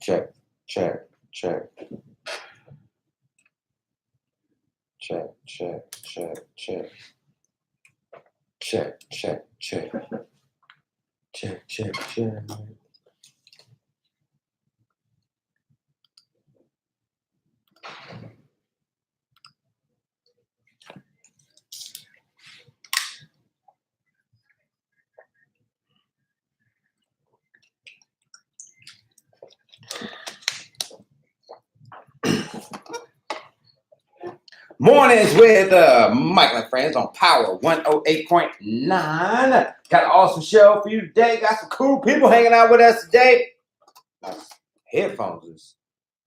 Check, check, check. Check, check, check, check. Check, check, check. Check, check, check. Mornings with Mike and friends on Power 108.9. Got an awesome show for you today. Got some cool people hanging out with us today. My headphones is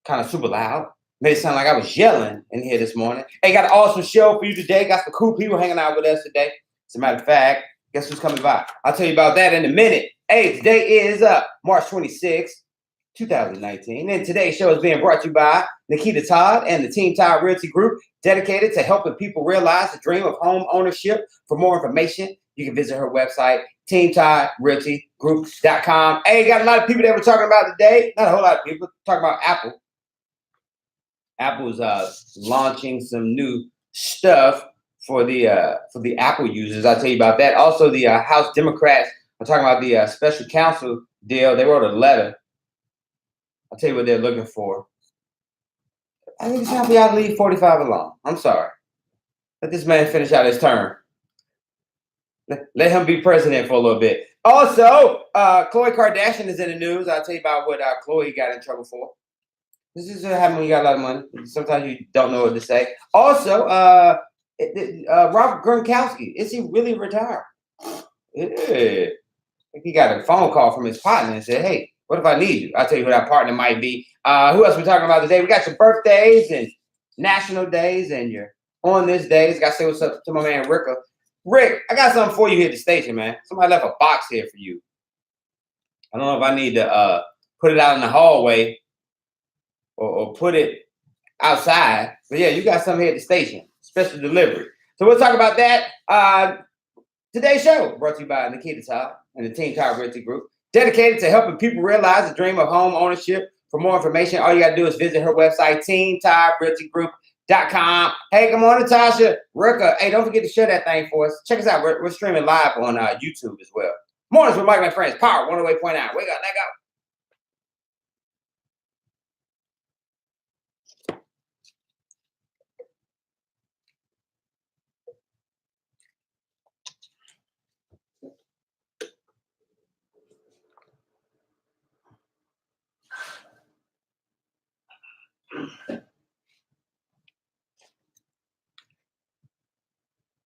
kind of super loud. Made it sound like I was yelling in here this morning. Hey, got an awesome show for you today. Got some cool people hanging out with us today. As a matter of fact, guess who's coming by? I'll tell you about that in a minute. Hey, today is March 26th. 2019. And today's show is being brought to you by Nikita Todd and the Team Todd Realty Group, dedicated to helping people realize the dream of home ownership. For more information, you can visit her website, teamtoddrealtygroup.com. Hey, got a lot of people that we're talking about today. Not a whole lot of people talking about Apple. Apple's launching some new stuff for the Apple users. I'll tell you about that. Also, the House Democrats are talking about the special counsel deal. They wrote a letter. I'll tell you what they're looking for. I think it's time for y'all to leave 45 alone. I'm sorry. Let this man finish out his term. Let him be president for a little bit. Also, Khloe Kardashian is in the news. I'll tell you about what Khloe got in trouble for. This is what happens when you got a lot of money. Sometimes you don't know what to say. Also, Robert Gronkowski, is he really retired? Yeah. He got a phone call from his partner and said, hey, what if I need you? I'll tell you who that partner might be. Who else we're talking about today? We got your birthdays and national days, and you're on this day. Got to say what's up to my man, Rick. Rick, I got something for you here at the station, man. Somebody left a box here for you. I don't know if I need to put it out in the hallway or put it outside. But yeah, you got something here at the station. Special delivery. So we'll talk about that. Today's show brought to you by Nikita Todd and the Team Todd Realty Group, dedicated to helping people realize the dream of home ownership. For more information, all you got to do is visit her website, teamtoddrealtygroup.com. Hey, good morning, Tasha. Ricka, hey, don't forget to share that thing for us. Check us out. We're streaming live on YouTube as well. Mornings with Mike and friends. Power 108.9. Wake up, let go.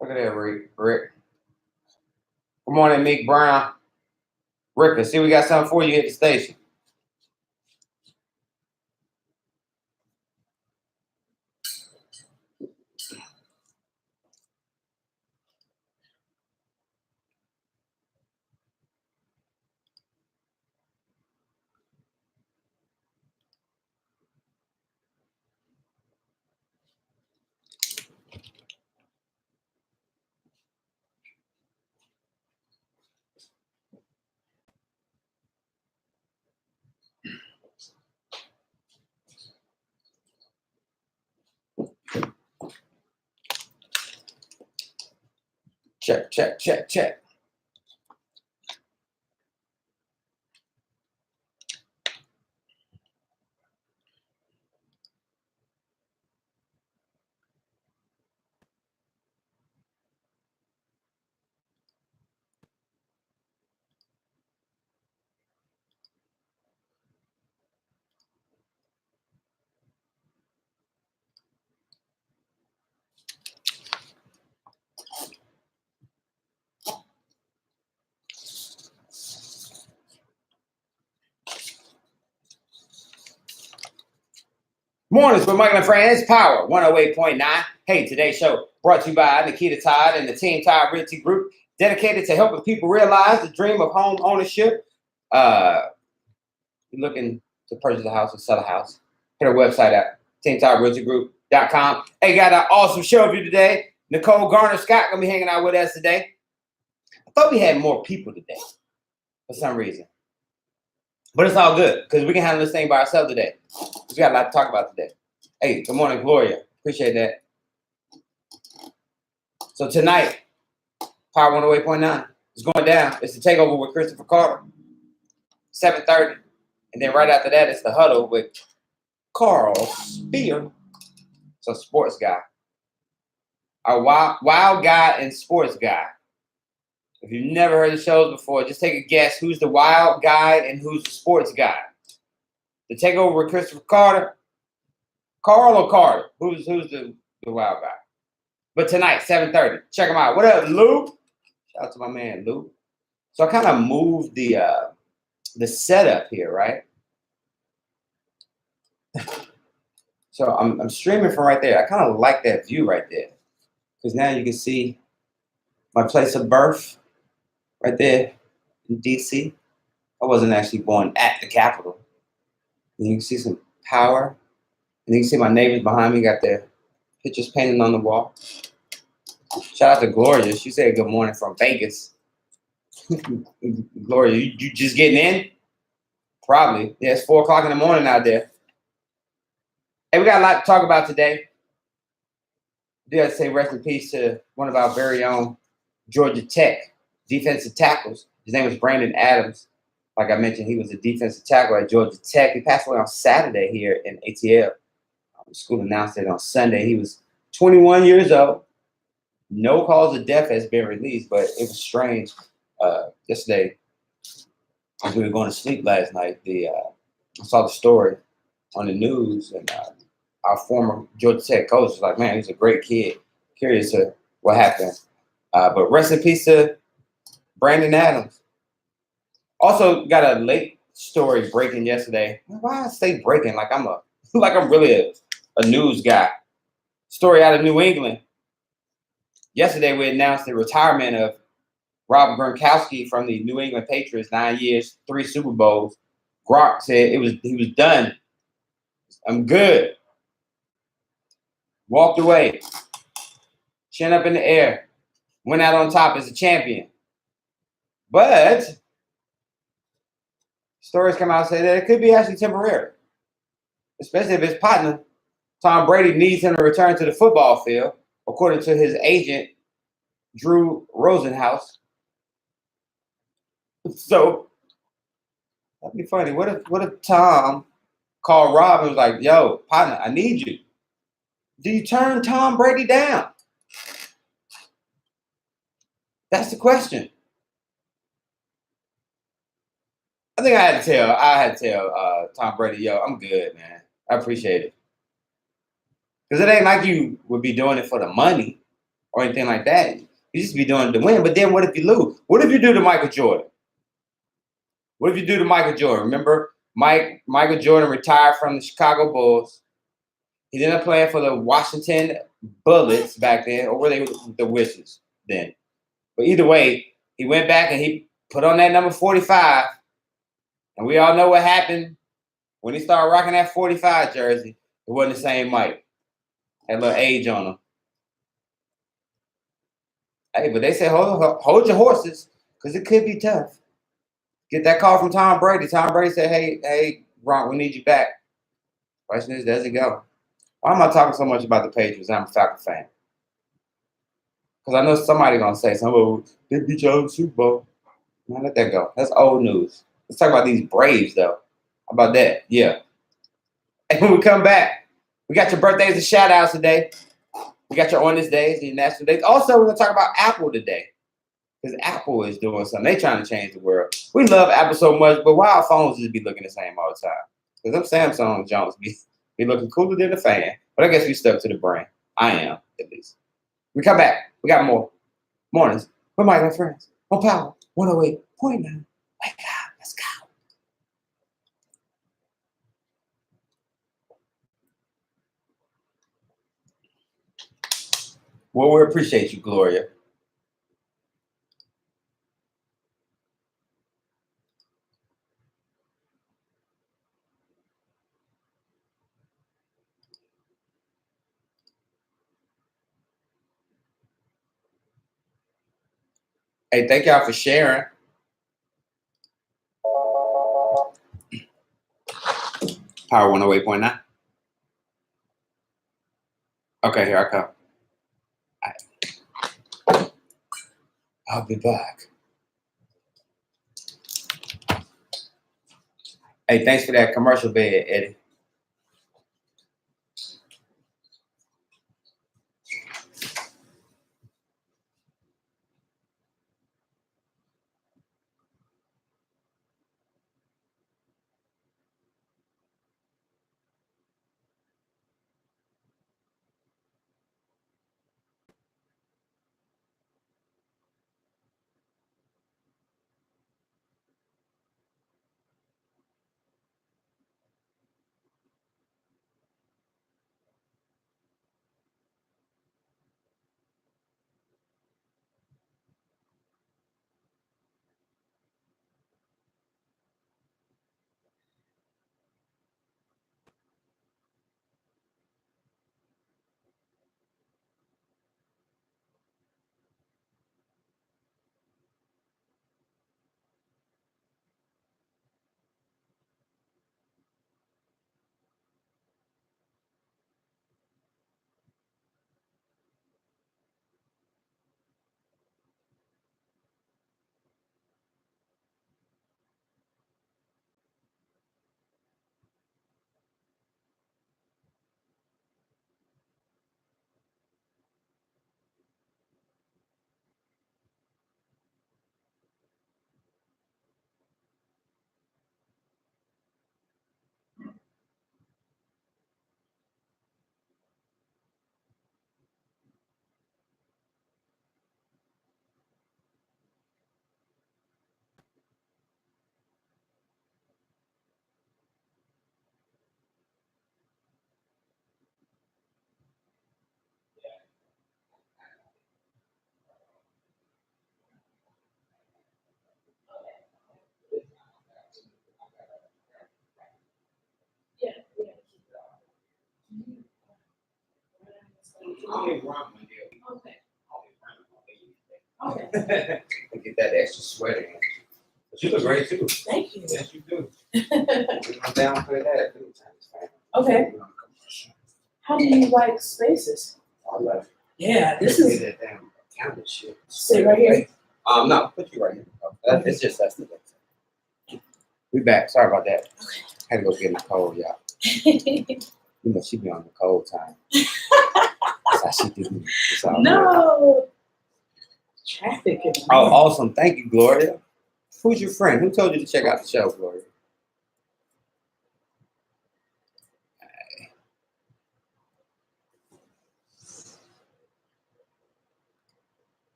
Look at that, Rick. Good morning, Meek Brown. Rick, see, we got something for you at the station. Check, check, check, check. Mornings with Mike and friends, Power 108.9. Hey, today's show brought to you by Nikita Todd and the Team Todd Realty Group, dedicated to helping people realize the dream of home ownership. You're looking to purchase a house or sell a house, hit our website at teamtoddrealtygroup.com. Hey, got an awesome show for you today. Nicole Garner-Scott going to be hanging out with us today. I thought we had more people today for some reason. But it's all good because we can handle this thing by ourselves today. We got a lot to talk about today. Hey, good morning, Gloria. Appreciate that. So tonight, Power 108.9 is going down. It's the takeover with Christopher Carter, 7:30. And then right after that, it's the huddle with Carl Spear. So sports guy. Our wild guy and sports guy. If you've never heard the shows before, just take a guess who's the wild guy and who's the sports guy. The takeover with Christopher Carter, Carl or Carter? Who's the wild guy? But tonight, 7:30. Check him out. What up, Lou? Shout out to my man, Lou. So I kind of moved the setup here, right? So I'm streaming from right there. I kind of like that view right there because now you can see my place of birth right there in DC. I wasn't actually born at the Capitol. And you can see some power. And you can see my neighbors behind me got their pictures painted on the wall. Shout out to Gloria. She said good morning from Vegas. Gloria, you just getting in? Probably. Yeah, it's 4 o'clock in the morning out there. Hey, we got a lot to talk about today. I gotta say rest in peace to one of our very own Georgia Tech defensive tackles. His name was Brandon Adams. Like I mentioned, he was a defensive tackle at Georgia Tech. He passed away on Saturday here in ATL. The school announced it on Sunday. He was 21 years old. No cause of death has been released, but it was strange. Yesterday, as we were going to sleep last night, I saw the story on the news, and our former Georgia Tech coach was like, man, he's a great kid. Curious to what happened. But rest in peace to Brandon Adams. Also got a late story breaking yesterday. Why I say breaking? Like I'm really a news guy. Story out of New England. Yesterday we announced the retirement of Rob Gronkowski from the New England Patriots. 9 years, 3 Super Bowls. Gronk said he was done. I'm good. Walked away. Chin up in the air. Went out on top as a champion. But stories come out and say that it could be actually temporary. Especially if his partner, Tom Brady, needs him to return to the football field, according to his agent, Drew Rosenhaus. So that'd be funny. What if Tom called Rob and was like, yo, partner, I need you. Do you turn Tom Brady down? That's the question. I think I had to tell Tom Brady, yo, I'm good, man. I appreciate it. Because it ain't like you would be doing it for the money or anything like that. You just be doing it to win. But then what if you lose? What if you do to Michael Jordan? What if you do to Michael Jordan? Remember, Michael Jordan retired from the Chicago Bulls. He ended up playing for the Washington Bullets back then, or were they the Wizards then? But either way, he went back and he put on that number 45. And we all know what happened when he started rocking that 45 jersey. It wasn't the same Mike. Had a little age on him. Hey, but they say hold your horses because it could be tough. Get that call from Tom Brady. Tom Brady said, hey, Gronk, we need you back. Question is, does it go? Why am I talking so much about the Patriots? I'm a Falcon fan. Because I know somebody going to say something, they beat you out of the Super Bowl. Man, let that go. That's old news. Let's talk about these Braves, though. How about that? Yeah. And when we come back, we got your birthdays and shout-outs today. We got your on this days, your national days. Also, we're going to talk about Apple today. Because Apple is doing something. They're trying to change the world. We love Apple so much, but why our phones just be looking the same all the time? Because them Samsung Jones be looking cooler than the fan. But I guess we stuck to the brand. I am, at least. We come back. We got more mornings with my friends on Power 108.9. Wake up. Let's go. Well, we appreciate you, Gloria. Hey, thank y'all for sharing. Power 108.9. Okay, here I come. I'll be back. Hey, thanks for that commercial bed, Eddie. Okay. Get that extra sweater in. But you look great too. Thank you. Yes, you do. I'm down for that. Okay. How do you like spaces? I love it. Yeah, this is. Get that damn counter shit. Sit right here. No, put you right here. It's just us today. We back. Sorry about that. Okay. Had to go get in the cold, y'all. You know, she be on the cold time. That's how she do. It's all No. Traffic. good. Oh, awesome. Thank you, Gloria. Who's your friend? Who told you to check out the show, Gloria?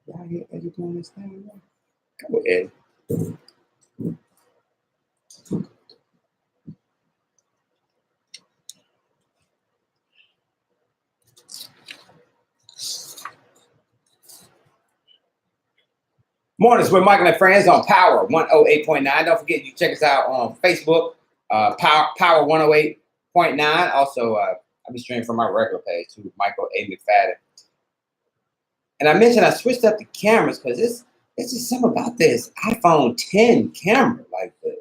Y'all hear Eddie doing this thing? Come on, Eddie. Mornings with Michael and Friends on Power 108.9. Don't forget you check us out on Facebook, Power 108.9. Also, I've been streaming from my regular page too, Michael A. McFadden. And I mentioned I switched up the cameras because it's just something about this iPhone 10 camera, like the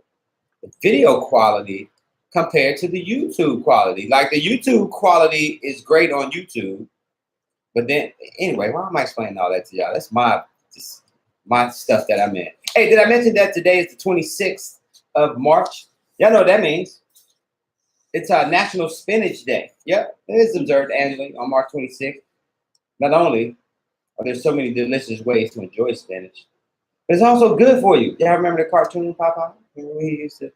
video quality compared to the YouTube quality. Like the YouTube quality is great on YouTube, but then anyway, why am I explaining all that to y'all? That's my stuff that I'm in. Hey, did I mention that today is the 26th of March? Y'all know what that means. It's National Spinach Day. Yep, it is observed annually on March 26th. Not only are there so many delicious ways to enjoy spinach, but it's also good for you. Y'all remember the cartoon Popeye? Remember he used to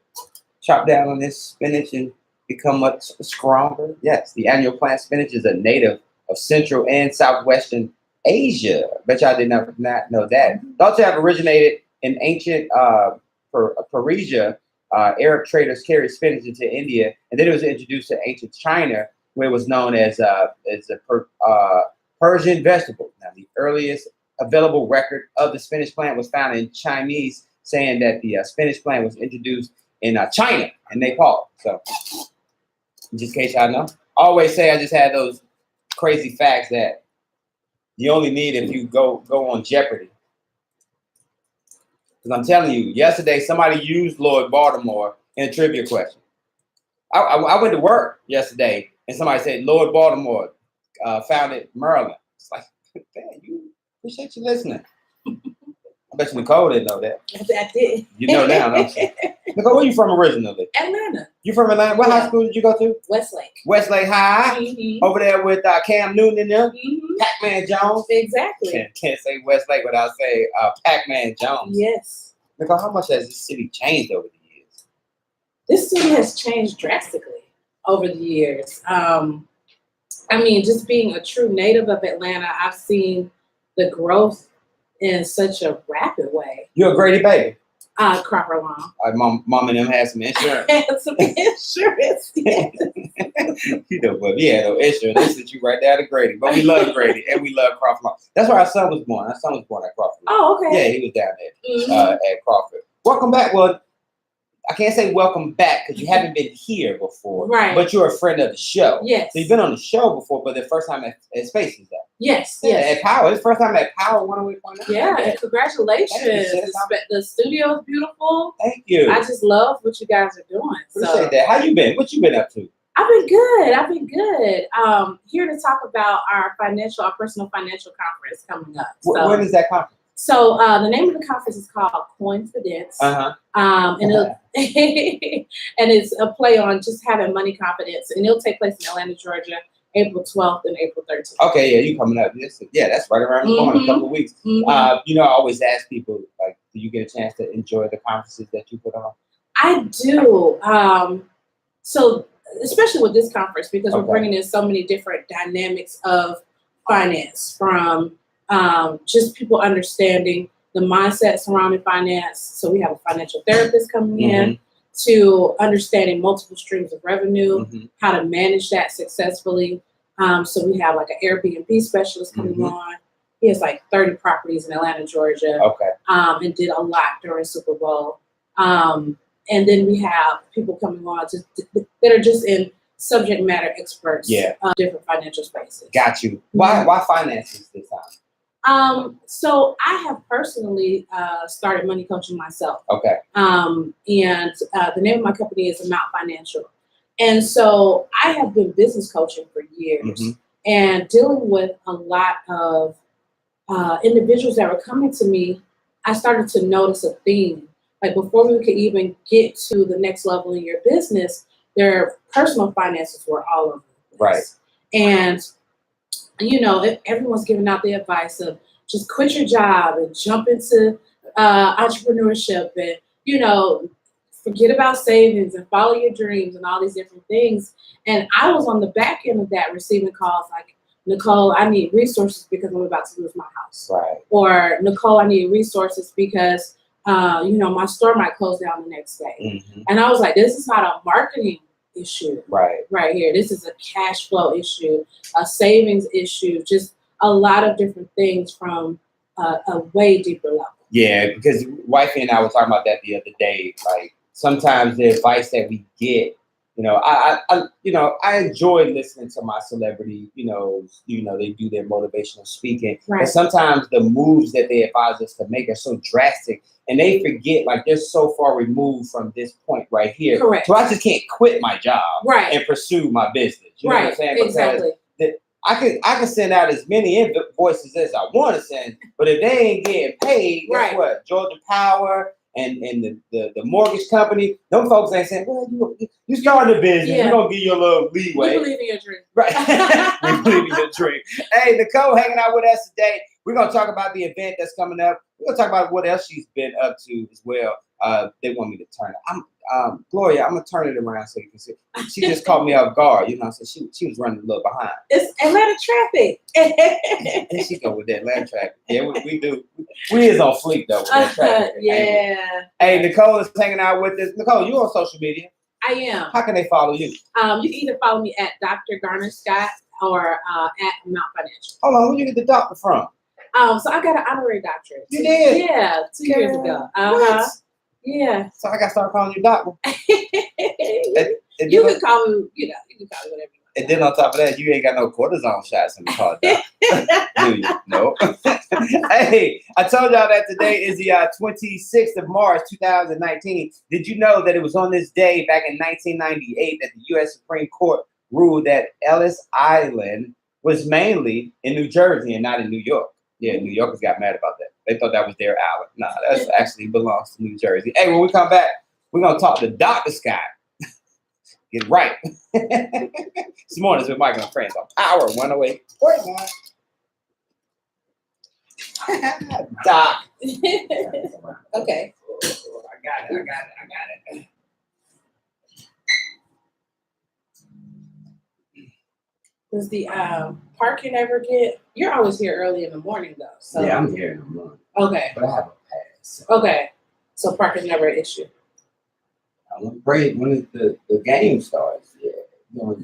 chop down on this spinach and become much stronger? Yes, the annual plant spinach is a native of Central and Southwestern Asia. Bet y'all did not know that. Thought to have originated in ancient Persia. Arab traders carried spinach into India, and then it was introduced to ancient China, where it was known as a Persian vegetable. Now, the earliest available record of the spinach plant was found in Chinese, saying that the spinach plant was introduced in China and Nepal. So, just in case y'all know, I always say I just had those crazy facts that you only need if you go on Jeopardy. Because I'm telling you, yesterday somebody used Lord Baltimore in a trivia question. I went to work yesterday and somebody said Lord Baltimore founded Maryland. It's like, man, you appreciate you listening. I bet you Nicole didn't know that. I did. You know now, don't you? Nicole, where you from originally? Atlanta. You from Atlanta? What high school did you go to? Westlake. Westlake High. Mm-hmm. Over there with Cam Newton and them. Mm-hmm. Pac-Man Jones. Exactly. Can't say Westlake without saying Pac-Man Jones. Yes. Nicole, how much has this city changed over the years? This city has changed drastically over the years. I mean, just being a true native of Atlanta, I've seen the growth in such a rapid way. You're a Grady baby. Cropper Lawn. Mom and them had some insurance. And some insurance. Yes. You know, but yeah, no insurance. They sent you right down to Grady. But we love Grady and we love Crawford Lawn. That's where our son was born. Our son was born at Crawford Lawn. Oh, okay. Yeah, he was down there Mm-hmm. at Crawford. Welcome back. Well, I can't say welcome back because you haven't been here before. Right. But you're a friend of the show. Yes. So you've been on the show before, but the first time at Spaces, though. Yes. Yeah, Yes. at Power. It's the first time at Power 108.9. Yeah, and congratulations. Thank you, sis. The studio is beautiful. Thank you. I just love what you guys are doing. Appreciate that. How you been? What you been up to? I've been good. Here to talk about our personal financial conference coming up. So, When is that conference? So the name of the conference is called Coinfidence. And and it's a play on just having money confidence, and it'll take place in Atlanta, Georgia, April 12th and April 13th. Okay, yeah, you coming up. Yeah, that's right around the corner, a couple of weeks. Mm-hmm. You know, I always ask people, like, do you get a chance to enjoy the conferences that you put on? I do. So especially with this conference, because we're bringing in so many different dynamics of finance, from just people understanding the mindset surrounding finance. So we have a financial therapist coming in, to understanding multiple streams of revenue, how to manage that successfully. So we have like an Airbnb specialist coming on. He has like 30 properties in Atlanta, Georgia. Okay. And did a lot during Super Bowl. And then we have people coming on that are just in subject matter experts of different financial spaces. Got you. Why finances this time? So I have personally started money coaching myself. Okay. And the name of my company is Amount Financial. And so I have been business coaching for years and dealing with a lot of individuals that were coming to me. I started to notice a theme. Like before we could even get to the next level in your business, their personal finances were all over the place. Right. And, you know, everyone's giving out the advice of just quit your job and jump into entrepreneurship and, you know, forget about savings and follow your dreams and all these different things. And I was on the back end of that receiving calls like, Nicole, I need resources because I'm about to lose my house. Right. Or Nicole, I need resources because you know, my store might close down the next day. And I was like, this is not a marketing issue right here. This is a cash flow issue, a savings issue, just a lot of different things from a way deeper level. Yeah, because wifey and I were talking about that the other day. Like sometimes the advice that we get, you know, I enjoy listening to my celebrity, you know, they do their motivational speaking. Right. But sometimes the moves that they advise us to make are so drastic and they forget, like they're so far removed from this point right here. Correct. So I just can't quit my job and pursue my business. You know what I'm saying? Exactly. Because I can send out as many invoices as I want to send, but if they ain't getting paid, guess what? Georgia Power and the mortgage company, them folks ain't saying, well, you started a business, we're gonna give you a little leeway. We believe in your dream. Right. We believe in your dream. Hey, Nicole hanging out with us today. We're gonna talk about the event that's coming up. We're gonna talk about what else she's been up to as well. They want me to turn it. Gloria, I'm gonna turn it around so you can see. She just caught me off guard, you know. So she was running a little behind. It's Atlanta traffic. There she go with that Atlanta traffic. Yeah, we do. We is on fleek though. With that traffic. Yeah. Hey, Nicole is hanging out with us. Nicole, you on social media? I am. How can they follow you? You can either follow me at Dr. Garner Scott or at Mount Financial. Hold on, where you get the doctor from? So I got an honorary doctorate. You did? Yeah, 2 years ago. What? Yeah. So I got to start calling you doctor. You can call me, you can call me whatever you want. And then on top of that, you ain't got no cortisone shots in the car, Doc. Do you? No. Hey, I told y'all that today is the 26th of March, 2019. Did you know that it was on this day back in 1998 that the U.S. Supreme Court ruled that Ellis Island was mainly in New Jersey and not in New York? Yeah, New Yorkers got mad about that. They thought that was their island. Nah, that actually belongs to New Jersey. Hey, when we come back, we're going to talk to Dr. Scott. Get right. This morning's with Michael and Friends on Power 108. Doc. Okay. I got it. Does the parking ever get? You're always here early in the morning though. So Yeah, I'm here in the morning. Okay. But I have a pass. Okay. So parking's never an issue. I'm afraid when the game starts, yeah, you know,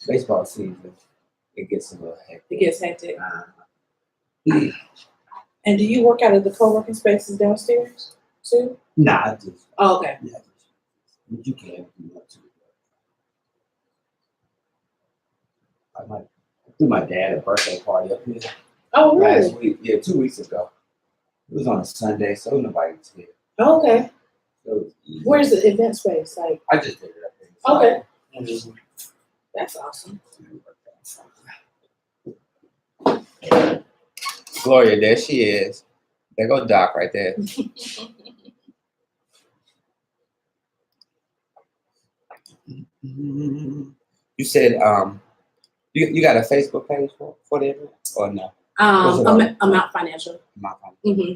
baseball season, it gets a little hectic. It gets hectic. And do you work out of the co-working spaces downstairs too? Nah, I just. Oh, okay. Yeah, but you can if you want to. I might do my dad a birthday party up here Oh, really? last week. Yeah, 2 weeks ago. It was on a Sunday, so nobody was here. Oh, okay. So it was easy. Where's the event space? Like, I just did it up there. okay, Mhm. that's awesome. Gloria, there she is. There go Doc right there. You said you got a Facebook page for the event or no? Amount Financial. Amount Financial. Mm-hmm.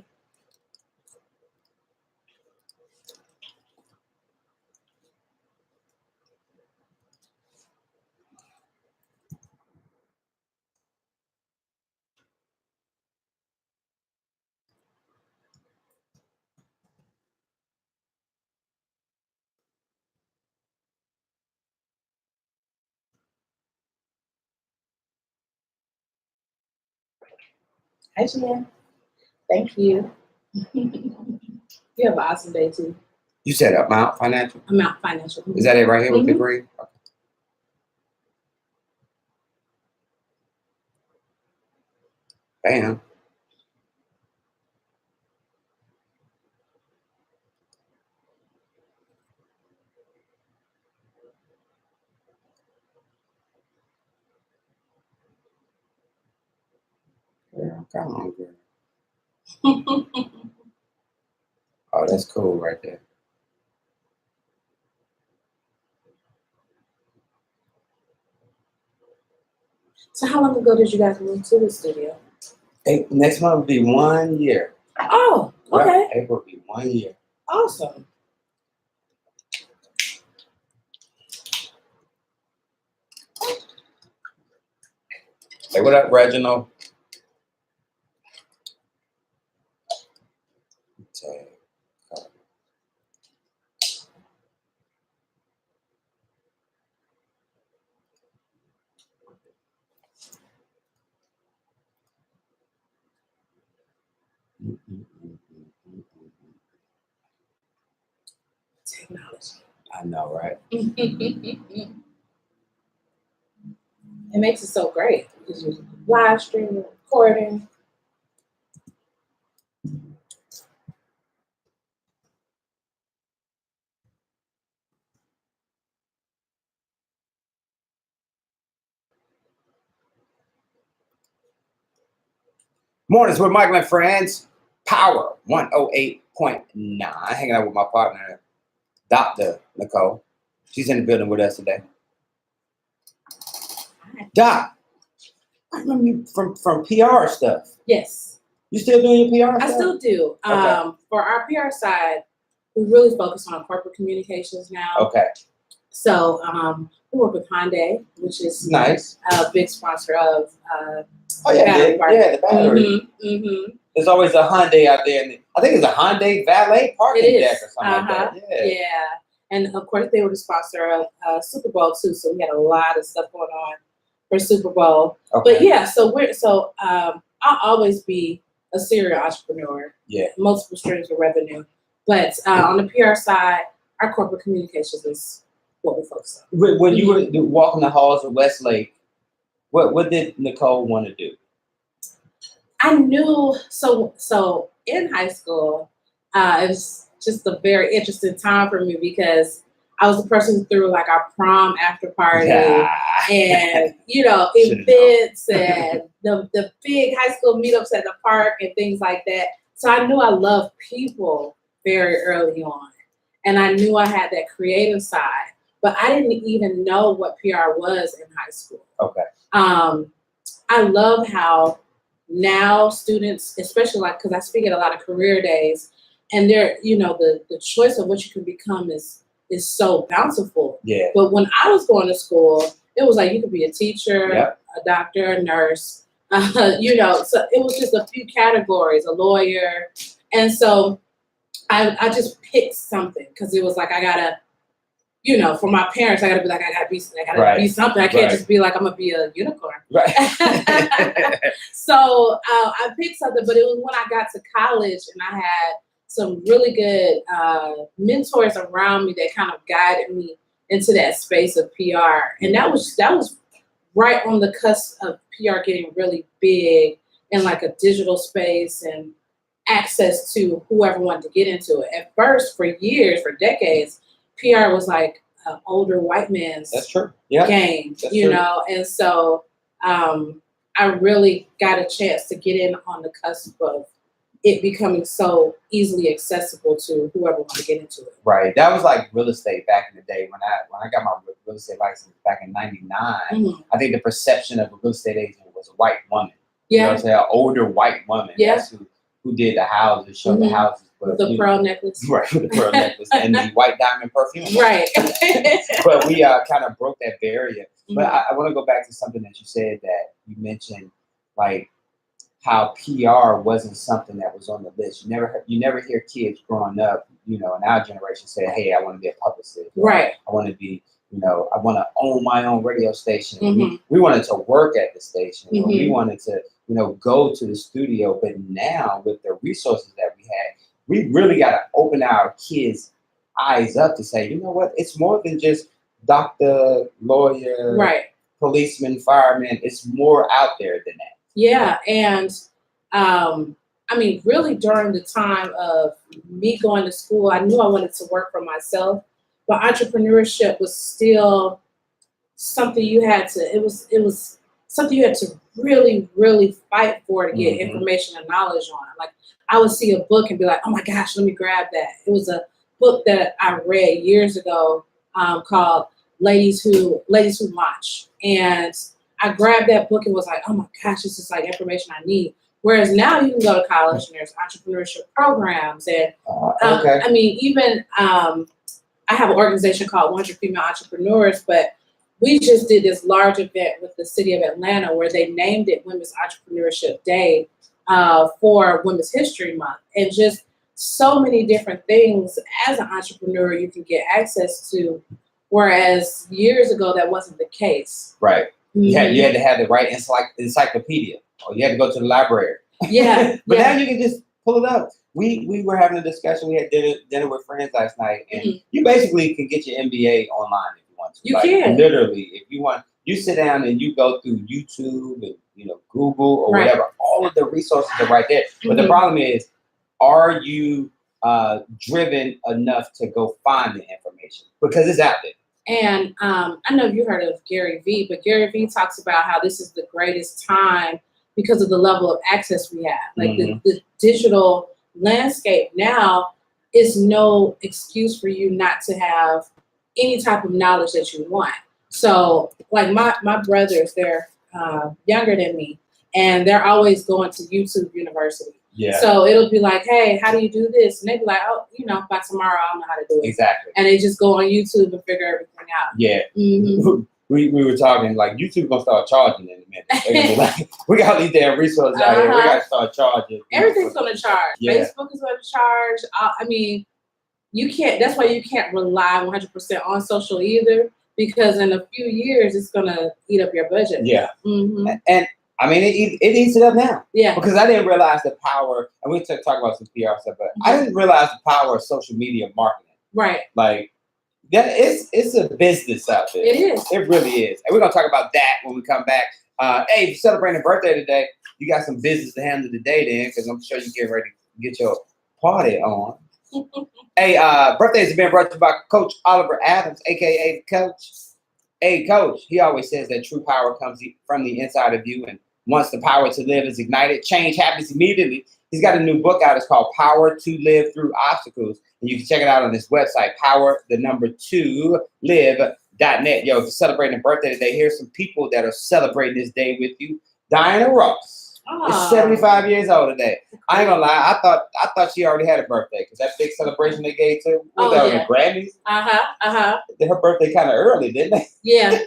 Hi, Jan. Thank you. You have an awesome day too. You said Amount Financial? Amount Financial. Is that it right here with the Mhm. green? Okay. Bam. Girl, come on, girl. Oh, that's cool right there. So how long ago did you guys move to the studio? Hey, next month will be 1 year. Oh, okay. Right? April will be 1 year. Awesome. Hey, what up, Reginald? Okay. Technology. I know, right? It makes it so great because you live streaming, recording. Mornings with Michael and Friends. Power 108.9. Hanging out with my partner, Dr. Nicole. She's in the building with us today. Doc, I remember you from PR stuff. Yes, You still doing your PR I stuff? still do. Okay. For our PR side, we really focus on corporate communications now. Okay. So we work with Hyundai, which is Nice. a big sponsor of Oh, yeah, Battery Park. the battery. Mm-hmm. There's always a Hyundai out there. I think it's a Hyundai valet parking It is. deck or something like that. Yeah. And of course, they were the sponsor of Super Bowl too. So we had a lot of stuff going on for Super Bowl. Okay. But yeah, I'll always be a serial entrepreneur. Yeah. Multiple streams of revenue. But on the PR side, our corporate communications is what we focus on. When you were walking the halls of Westlake, what did Nicole want to do? I knew so in high school, it was just a very interesting time for me because I was the person who threw like our prom after party and events and the big high school meetups at the park and things like that. So I knew I loved people very early on, and I knew I had that creative side, but I didn't even know what PR was in high school. Okay. I love how now students, especially like because I speak at a lot of career days, and they're the choice of what you can become is so bountiful. Yeah. But when I was going to school, it was like you could be a teacher, a doctor, a nurse, so it was just a few categories, a lawyer, and so I just picked something because it was like I gotta. For my parents, I gotta be something. I can't just be like I'm gonna be a unicorn. Right. So I picked something, but it was when I got to college and I had some really good mentors around me that kind of guided me into that space of PR, and that was right on the cusp of PR getting really big in like a digital space and access to whoever wanted to get into it. At first, for years, for decades, PR was like an older white man's game, and so I really got a chance to get in on the cusp of it becoming so easily accessible to whoever wanted to get into it. Right. That was like real estate back in the day when I got my real estate license back in '99. Mm-hmm. I think the perception of a real estate agent was a white woman. Yeah. You know what I'm saying? An older white woman. Yeah. That's who did the houses, showed the houses. With the pearl necklace. Right, with the pearl necklace and the white diamond perfume. Right. But we kind of broke that barrier. Mm-hmm. But I want to go back to something that you said that you mentioned, like how PR wasn't something that was on the list. You never hear kids growing up, in our generation say, "Hey, I want to be a publicist." Right. I want to be, I want to own my own radio station. Mm-hmm. We wanted to work at the station. Mm-hmm. We wanted to, go to the studio. But now with the resources that we had, we really got to open our kids' eyes up to say, you know what? It's more than just doctor, lawyer, right, policeman, fireman. It's more out there than that. Yeah, and really during the time of me going to school, I knew I wanted to work for myself, but entrepreneurship was still something you had to. It was something you had to really, really fight for to get information and knowledge on. Like I would see a book and be like, "Oh my gosh, let me grab that." It was a book that I read years ago called Ladies Who Launch, and I grabbed that book and was like, "Oh my gosh, this is like information I need." Whereas now you can go to college and there's entrepreneurship programs, and even I have an organization called 100 Female Entrepreneurs, but we just did this large event with the city of Atlanta where they named it Women's Entrepreneurship Day for Women's History Month, and just so many different things as an entrepreneur you can get access to, whereas years ago that wasn't the case. Right. You had to have the right encyclopedia, or you had to go to the library. Yeah. But now you can just pull it up. We were having a discussion. We had dinner with friends last night, and you basically can get your MBA online if you want to. You can. Literally, if you want, you sit down and you go through YouTube and Google or whatever. All of the resources are right there. But the problem is, are you driven enough to go find the information? Because it's out there. And I know you heard of Gary Vee, but Gary Vee talks about how this is the greatest time because of the level of access we have. Like the digital landscape now is no excuse for you not to have any type of knowledge that you want. So like my brothers, they're younger than me, and they're always going to YouTube University. Yeah. So it'll be like, "Hey, how do you do this?" And they'd be like, "Oh, by tomorrow I'll know how to do it." Exactly. And they just go on YouTube and figure everything out. Yeah. We were talking like YouTube gonna start charging in a minute. They're gonna be like, "We got these damn resources out here. We gotta start charging." Everything's gonna charge. Yeah. Facebook is gonna charge. You can't. That's why you can't rely 100% on social either, because in a few years it's gonna eat up your budget. Yeah. And it eats it up now. Yeah. Because I didn't realize the power, and we talk about some PR stuff, but I didn't realize the power of social media marketing. Right. Like, Yeah, it's a business out there. It is. It really is. And we're gonna talk about that when we come back. Hey, if you're celebrating a birthday today, you got some business to handle today then, because I'm sure you get ready to get your party on. Hey, birthdays have been brought to you by Coach Oliver Adams, aka Coach. Hey, Coach, he always says that true power comes from the inside of you, and once the power to live is ignited, change happens immediately. He's got a new book out. It's called Power to Live Through Obstacles. And you can check it out on his website, power2live.net. Yo, if you're celebrating a birthday today, here's some people that are celebrating this day with you. Diana Ross is 75 years old today. I ain't gonna lie, I thought she already had a birthday because that big celebration they gave to the Grammys. Her birthday kind of early, didn't they? Yeah.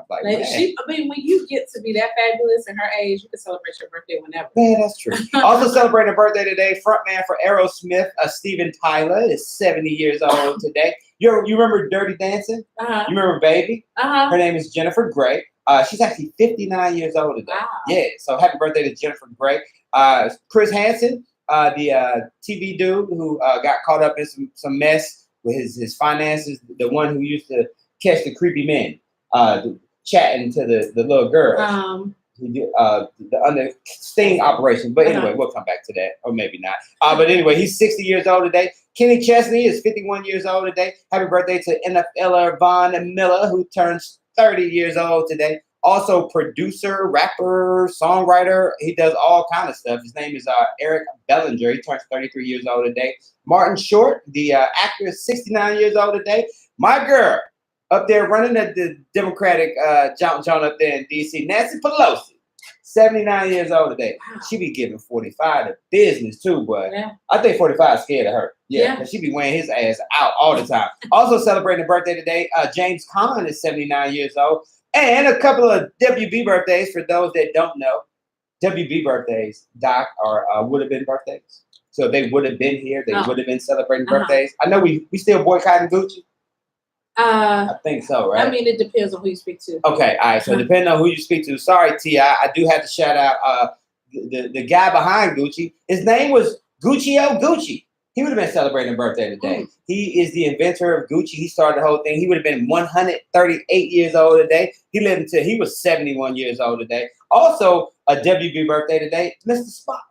Like, when you get to be that fabulous in her age, you can celebrate your birthday whenever. Man, that's true. Also celebrating a birthday today, frontman for Aerosmith, Steven Tyler is 70 years old today. You remember Dirty Dancing? You remember Baby? Her name is Jennifer Grey. She's actually 59 years old today. Wow. Yeah, so happy birthday to Jennifer Grey. Chris Hansen, the TV dude who got caught up in some mess with his finances, the one who used to catch the creepy men. Chatting to the little girl. The under sting operation. But anyway, we'll come back to that. Or maybe not. But anyway, he's 60 years old today. Kenny Chesney is 51 years old today. Happy birthday to NFLer Von Miller, who turns 30 years old today. Also producer, rapper, songwriter. He does all kind of stuff. His name is Eric Bellinger. He turns 33 years old today. Martin Short, the actor, is 69 years old today. My girl, up there running at the Democratic John up there in D.C., Nancy Pelosi, 79 years old today. Wow. She be giving 45 to business too, but yeah. I think 45 is scared of her. Yeah. She be wearing his ass out all the time. Also celebrating a birthday today, James Caan is 79 years old. And a couple of WB birthdays for those that don't know. WB birthdays, Doc, are would have been birthdays. So if they would have been here, they would have been celebrating birthdays. I know we still boycotting Gucci. I think so, right? I mean, it depends on who you speak to. Okay, all right. So depending on who you speak to, sorry, T.I., I do have to shout out the guy behind Gucci. His name was Guccio Gucci. He would have been celebrating a birthday today. He is the inventor of Gucci. He started the whole thing. He would have been 138 years old today. He lived until he was 71 years old today. Also, a WB birthday today, Mr. Spock.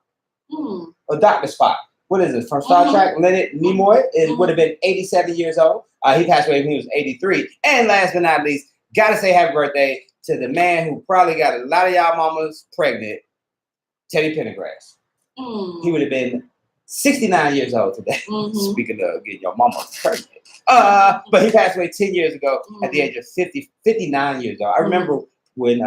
Or Dr. Spock. What is it? From Star Trek, Leonard Nimoy. It would have been 87 years old. He passed away when he was 83. And last but not least, gotta say happy birthday to the man who probably got a lot of y'all mamas pregnant, Teddy Pendergrass. He would have been 69 years old today. Speaking of getting your mama pregnant. But he passed away 10 years ago at the age of 59 years old. I remember when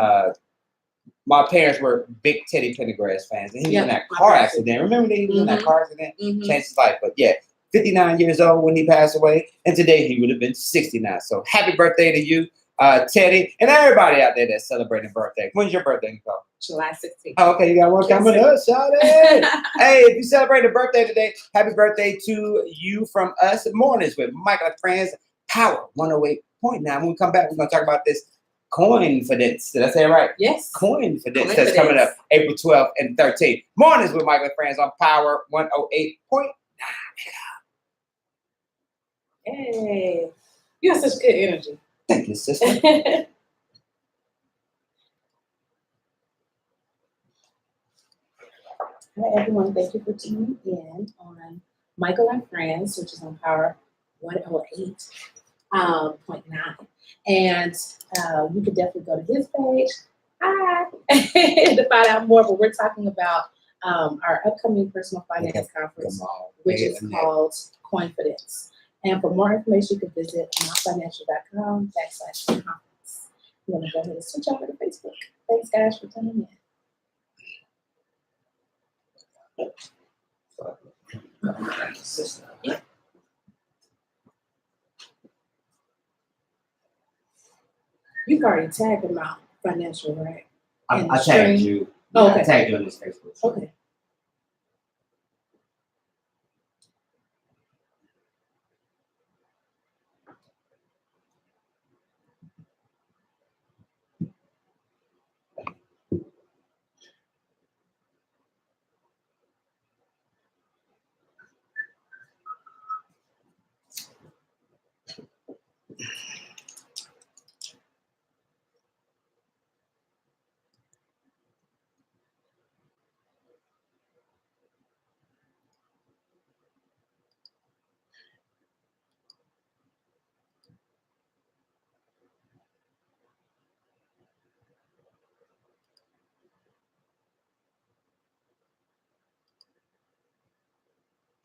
my parents were big Teddy Pendergrass fans, and he was in that car accident. Remember that he was in that car accident? Changed his life. But yeah, 59 years old when he passed away, and today he would have been 69. So happy birthday to you, Teddy, and everybody out there that's celebrating birthday. When's your birthday, Nicole? July 16th. Oh, okay, you got one coming up, shout it. Hey, if you celebrate a birthday today, happy birthday to you from us. Mornings with Michael and Friends, Power 108.9. When we come back, we're going to talk about this Coinfidence. Did I say it right? Yes. Coinfidence. That's coming up April 12th and 13th. Mornings with Michael and Friends on Power 108.9. Hey, you have such good energy. Thank you, sister. Hi, everyone. Thank you for tuning in on Michael and Friends, which is on Power 108.9. And you could definitely go to his page. Hi. To find out more. But we're talking about our upcoming personal finance conference, which is called Coinfidence. And for more information, you can visit myfinancial.com/conference. You want to go ahead and switch over to Facebook. Thanks, guys, for tuning in. Yeah. You've already tagged them out financial, right? I tagged you. Oh, okay. I tagged you on this Facebook. Okay.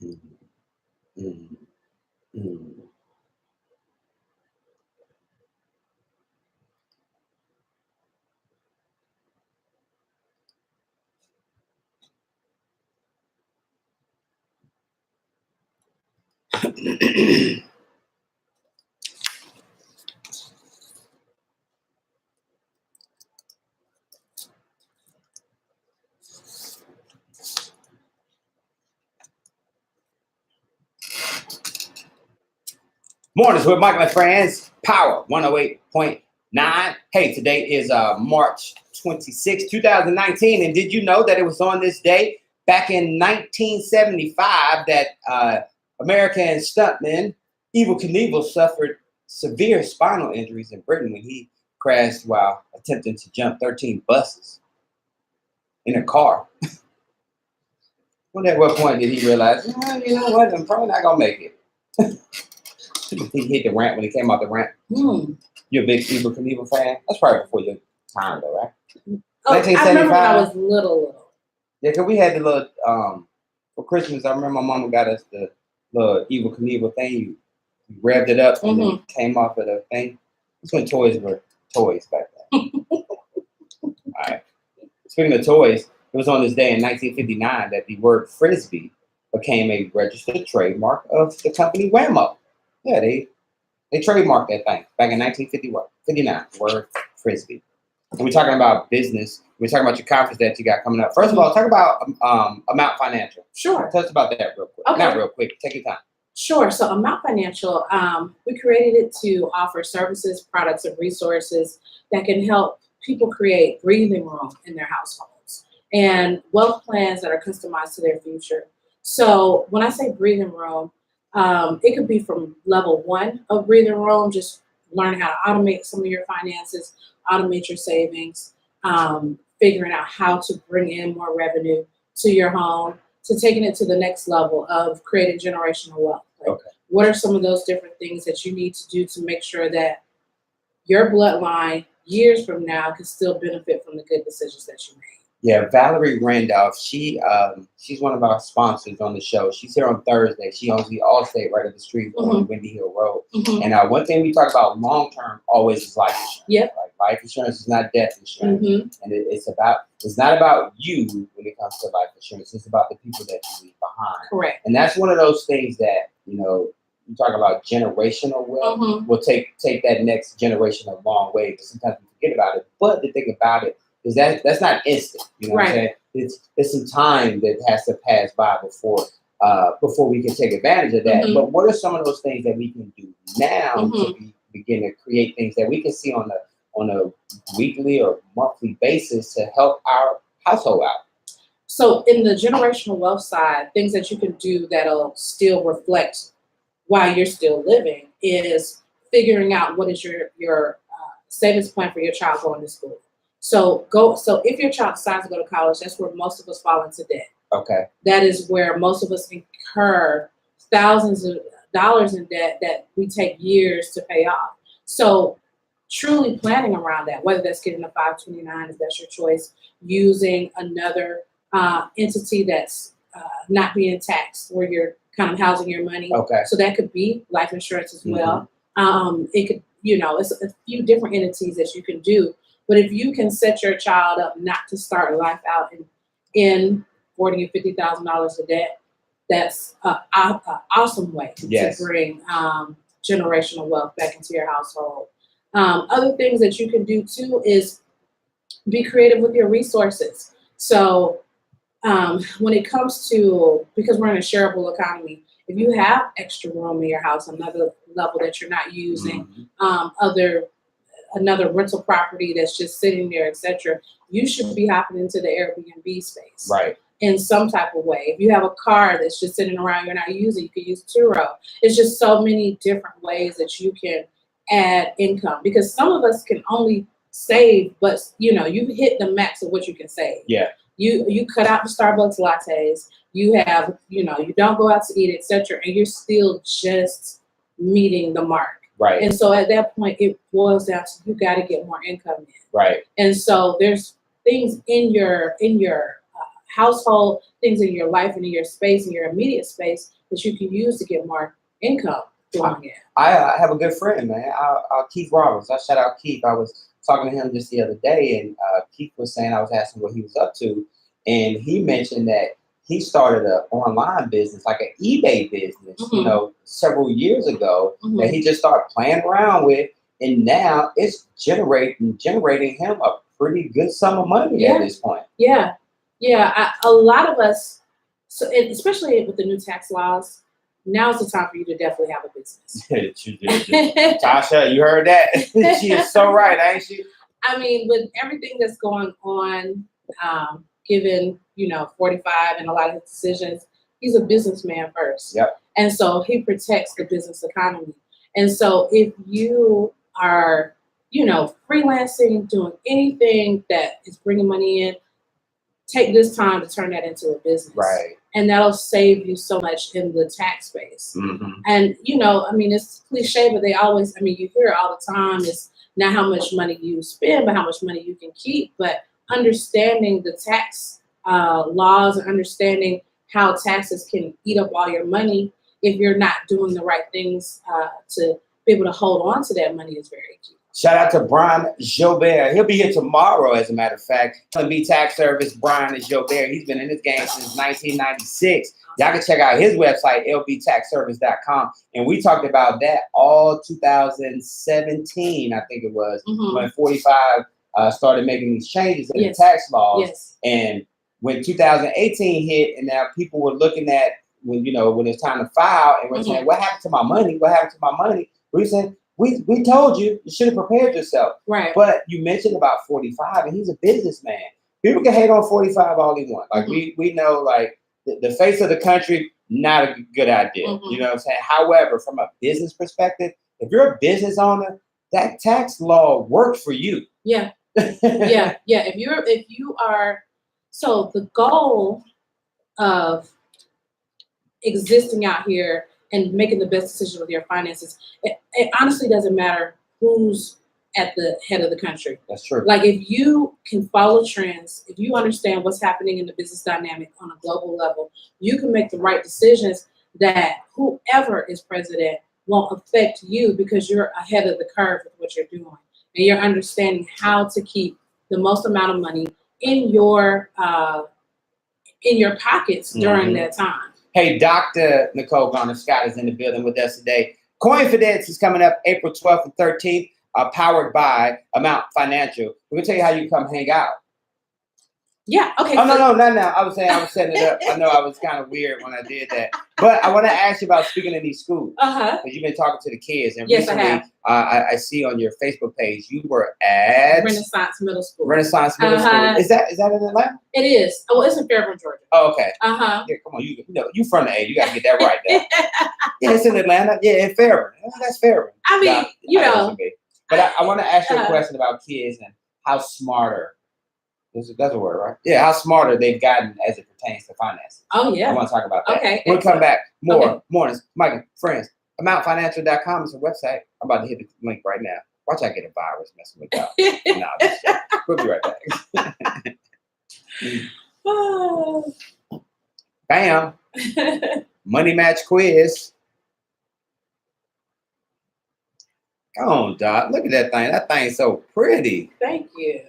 Mhm. Mhm. Mhm. Mornings with Michael and Friends, Power 108.9. Hey, today is March 26, 2019. And did you know that it was on this day back in 1975 that American stuntman Evel Knievel suffered severe spinal injuries in Britain when he crashed while attempting to jump 13 buses in a car? At what point did he realize, you know what, I'm probably not going to make it? He hit the ramp when he came off the ramp. You're a big Evel Knievel fan? That's probably before your time, though, right? Oh, I remember when I was little. Yeah, because we had the little, for Christmas, I remember my mama got us the little Evel Knievel thing. You revved it up and then it came off of the thing. That's when toys were toys back then. All right. Speaking of toys, it was on this day in 1959 that the word Frisbee became a registered trademark of the company Wham-O. Yeah, they trademarked that thing back in 1959, word Frisbee. And we're talking about business. We're talking about your conference that you got coming up. First of all, talk about Amount Financial. Sure. Tell us about that real quick. Okay. Not real quick. Take your time. Sure. So Amount Financial, we created it to offer services, products, and resources that can help people create breathing room in their households and wealth plans that are customized to their future. So when I say breathing room, it could be from level 1 of breathing room, just learning how to automate some of your finances, automate your savings, figuring out how to bring in more revenue to your home, to taking it to the next level of creating generational wealth. Like, Okay. what are some of those different things that you need to do to make sure that your bloodline years from now can still benefit from the good decisions that you made? Yeah, Valerie Randolph. She's one of our sponsors on the show. She's here on Thursday. She owns the Allstate right up the street on Windy Hill Road. And one thing we talk about long term always is life insurance. Yep. Like life insurance is not death insurance, and it's not about you when it comes to life insurance. It's about the people that you leave behind. Correct. And that's one of those things that you talk about generational wealth. Will take that next generation a long way, but sometimes we forget about it. But the thing about it is that's not instant. You know what I'm saying? It's some time that has to pass by before we can take advantage of that. But what are some of those things that we can do now to begin to create things that we can see on a weekly or monthly basis to help our household out? So in the generational wealth side, things that you can do that'll still reflect while you're still living is figuring out what is your savings plan for your child going to school. So if your child decides to go to college, that's where most of us fall into debt. Okay. That is where most of us incur thousands of dollars in debt that we take years to pay off. So truly planning around that, whether that's getting a 529, if that's your choice, using another entity that's not being taxed, where you're kind of housing your money. Okay. So that could be life insurance as well. It could, it's a few different entities that you can do. But if you can set your child up not to start life out in $40,000 or $50,000 of debt, that's an awesome way to bring generational wealth back into your household. Other things that you can do too is be creative with your resources. So when it comes to, because we're in a shareable economy, if you have extra room in your house, another level that you're not using, another rental property that's just sitting there, etc., you should be hopping into the Airbnb space. Right. In some type of way. If you have a car that's just sitting around you're not using, you can use Turo. It's just so many different ways that you can add income, because some of us can only save, but you hit the max of what you can save. Yeah. You cut out the Starbucks lattes. You have, you don't go out to eat, etc., and you're still just meeting the mark. Right. And so at that point, it boils down to you got to get more income in. Right. And so there's things in your household things in your life and in your space, in your immediate space that you can use to get more income flowing in. I have a good friend, man. Keith Roberts. I shout out Keith. I was talking to him just the other day, and Keith was saying, I was asking what he was up to, and he mentioned that he started an online business, like an eBay business, you know, several years ago that he just started playing around with, and now it's generating him a pretty good sum of money at this point. Yeah, a lot of us, so especially with the new tax laws, now's the time for you to definitely have a business. Tasha, you heard that? She is so right, ain't she? I mean, with everything that's going on, given, 45 and a lot of his decisions, he's a businessman first. Yep. And so he protects the business economy. And so if you are, freelancing, doing anything that is bringing money in, take this time to turn that into a business. Right. And that'll save you so much in the tax space. And, it's cliche, but you hear it all the time. It's not how much money you spend, but how much money you can keep. But understanding the tax laws and understanding how taxes can eat up all your money if you're not doing the right things to be able to hold on to that money is very key. Shout out to Brian Jobert. He'll be here tomorrow, as a matter of fact. LB Tax Service, Brian Jobert. He's been in this game since 1996. Y'all can check out his website, lbtaxservice.com. And we talked about that all 2017, I think it was, when 45 started making these changes in the tax laws. Yes. And when 2018 hit, and now people were looking at when it's time to file, and we're saying, what happened to my money? What happened to my money? We said, we told you should have prepared yourself. Right. But you mentioned about 45, and he's a businessman. People can hate on 45 all they want. Like we know, like the face of the country, not a good idea. You know what I'm saying? However, from a business perspective, if you're a business owner, that tax law works for you. Yeah. Yeah. If you are, so the goal of existing out here and making the best decision with your finances, it honestly doesn't matter who's at the head of the country. That's true. Like if you can follow trends, if you understand what's happening in the business dynamic on a global level, you can make the right decisions that whoever is president won't affect you because you're ahead of the curve with what you're doing. And you're understanding how to keep the most amount of money in your pockets during that time. Hey, Dr. Nicole Garner-Scott is in the building with us today. Coinfidence is coming up April 12th and 13th, powered by Amount Financial. We're going to tell you how you can come hang out. Yeah, okay. Oh, no, not now. I was saying I was setting it up. I know I was kind of weird when I did that. But I want to ask you about speaking in these schools. Because you've been talking to the kids. And yes, recently, I see on your Facebook page, you were at Renaissance Middle School. Renaissance Middle School. Is that in Atlanta? It is. Oh, it's in Fairburn, Georgia. Oh, okay. Yeah, come on, you from the A. You got to get that right there. Yeah, it's in Atlanta. Yeah, in Fairburn. That's Fairburn. I mean, But I want to ask you a question about kids and how smarter. That's a word, right? Yeah, how smarter they've gotten as it pertains to finances. Oh, yeah. I want to talk about that. Okay. We'll come back. More mornings. Mike, friends, AmountFinancial.com is a website. I'm about to hit the link right now. Watch I get a virus messing with y'all. No, we'll be right back. Bam. Money match quiz. Come on, Doc. Look at that thing. That thing's so pretty. Thank you.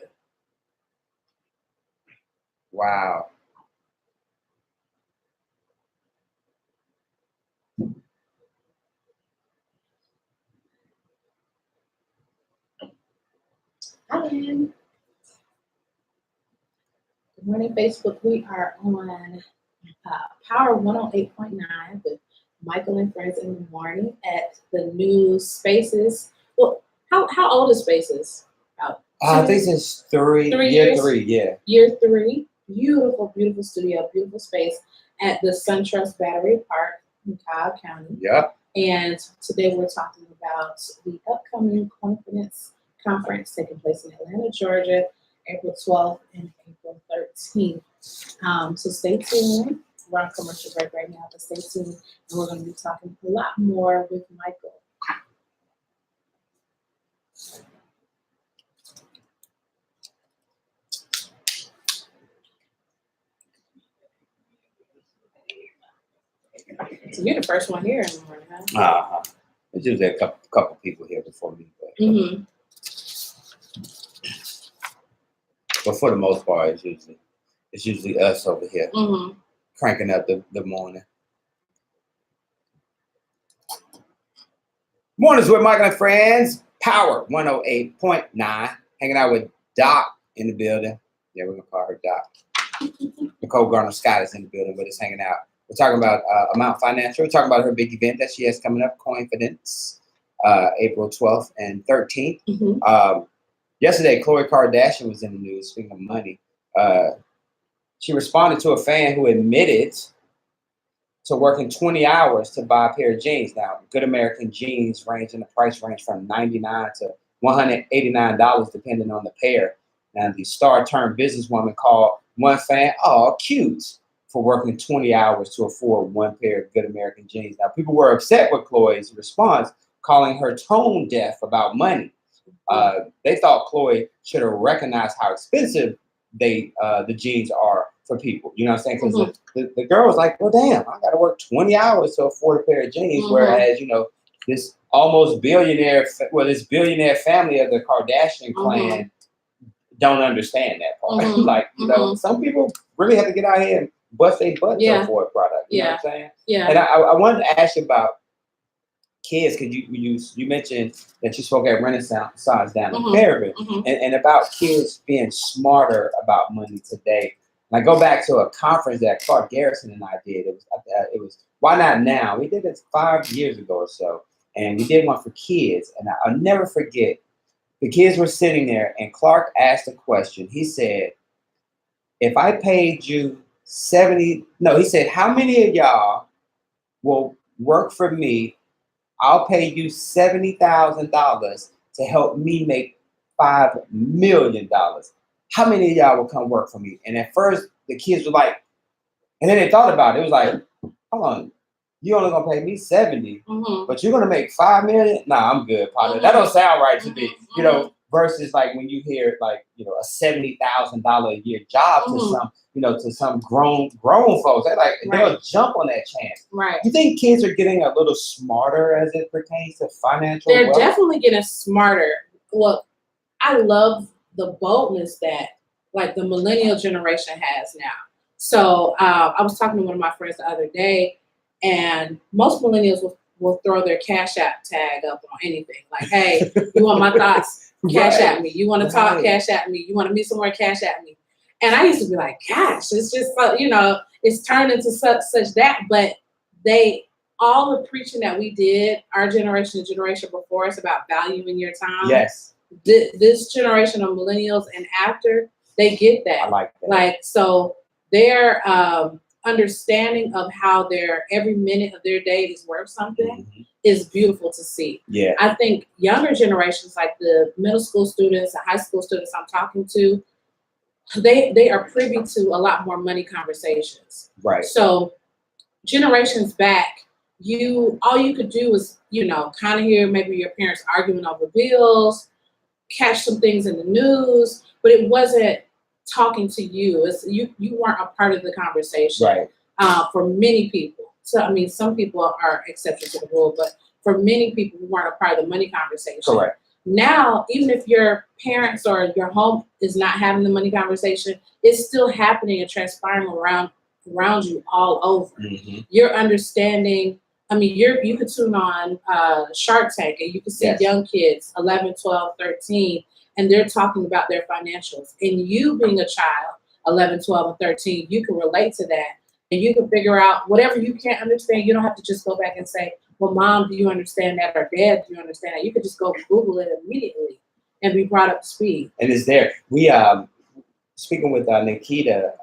Wow. Hi, good morning, Facebook. We are on Power 108.9 with Michael and Friends in the morning at the new Spaces. Well, how old is Spaces? I think it's 3 years. Year 3, yeah. Year 3. Beautiful, beautiful studio, beautiful space at the SunTrust Battery Park in Cobb County. Yep. And today we're talking about the upcoming Confidence Conference taking place in Atlanta, Georgia, April 12th and April 13th. So stay tuned. We're on commercial break right now, but stay tuned. And we're going to be talking a lot more with Michael. So you're the first one here in the morning, huh? Uh-huh. There's usually a couple people here before me, Mm-hmm. but for the most part, it's usually us over here Mm-hmm. cranking up the morning. Mornings with Michael and Friends, Power 108.9. Hanging out with Doc in the building. Yeah, we're gonna call her Doc. Nicole Garner Scott is in the building with us, hanging out. We're talking about Amount Financial. We're talking about her big event that she has coming up, Coinfidence, April 12th and 13th. Mm-hmm. Yesterday, Khloe Kardashian was in the news. Speaking of money, she responded to a fan who admitted to working 20 hours to buy a pair of jeans. Now, Good American jeans range in the price range from $99 to $189, depending on the pair. Now, the star-turned businesswoman called one fan, "Oh, cute," for working 20 hours to afford one pair of Good American jeans. Now, people were upset with Khloe's response, calling her tone deaf about money. They thought Khloe should have recognized how expensive the jeans are for people. You know what I'm saying? Because the girl was like, well, damn, I got to work 20 hours to afford a pair of jeans. Whereas, this almost billionaire, this billionaire family of the Kardashian clan don't understand that part. Like, some people really have to get out here and bust their butt to afford a product. You know what I'm saying? Yeah. And I wanted to ask you about kids, because you mentioned that you spoke at Renaissance down in Fairview, and about kids being smarter about money today. And I go back to a conference that Clark Garrison and I did. It was Why Not Now. We did it 5 years ago or so, and we did one for kids. And I'll never forget. The kids were sitting there, and Clark asked a question. He said, "If I paid you he said, how many of y'all will work for me? I'll pay you $70,000 to help me make $5 million. How many of y'all will come work for me?" And at first, the kids were like, and then they thought about it. It was like, hold on, you only gonna pay me 70, but you're gonna make $5 million? Nah, I'm good, partner. That don't sound right to me. Versus like when you hear like a $70,000 a year job to some grown folks, they'll jump on that chance. Right. You think kids are getting a little smarter as it pertains to financial They're wealth? definitely getting smarter. Well, I love the boldness that like the millennial generation has now. So I was talking to one of my friends the other day, and most millennials will throw their Cash App tag up on anything. Like, hey, you want my thoughts? Cash at me. You want to talk? Cash at me. You want to meet somewhere? Cash at me. And I used to be like, gosh, it's just it's turned into such that. But all the preaching that we did, our generation, the generation before us, about valuing your time. Yes. This generation of millennials and after, they get that. I like that. Like, so their understanding of how every minute of their day is worth something is beautiful to see. Yeah. I think younger generations, like the middle school students, the high school students I'm talking to, they are privy to a lot more money conversations. Right. So generations back, all you could do was, kind of hear maybe your parents arguing over bills, catch some things in the news, but it wasn't talking to you. You weren't a part of the conversation. Right. For many people. So, I mean, some people are exceptions to the rule, but for many people who weren't a part of the money conversation. Correct. Now, even if your parents or your home is not having the money conversation, it's still happening and transpiring around you all over. You're understanding. I mean, you could tune on Shark Tank and you can see young kids, 11, 12, 13, and they're talking about their financials. And you being a child, 11, 12, and 13, you can relate to that. And you can figure out whatever you can't understand. You don't have to just go back and say, well, Mom, do you understand that? Or Dad, do you understand that? You could just go Google it immediately and be brought up to speed. And it's there. We speaking with Nikita,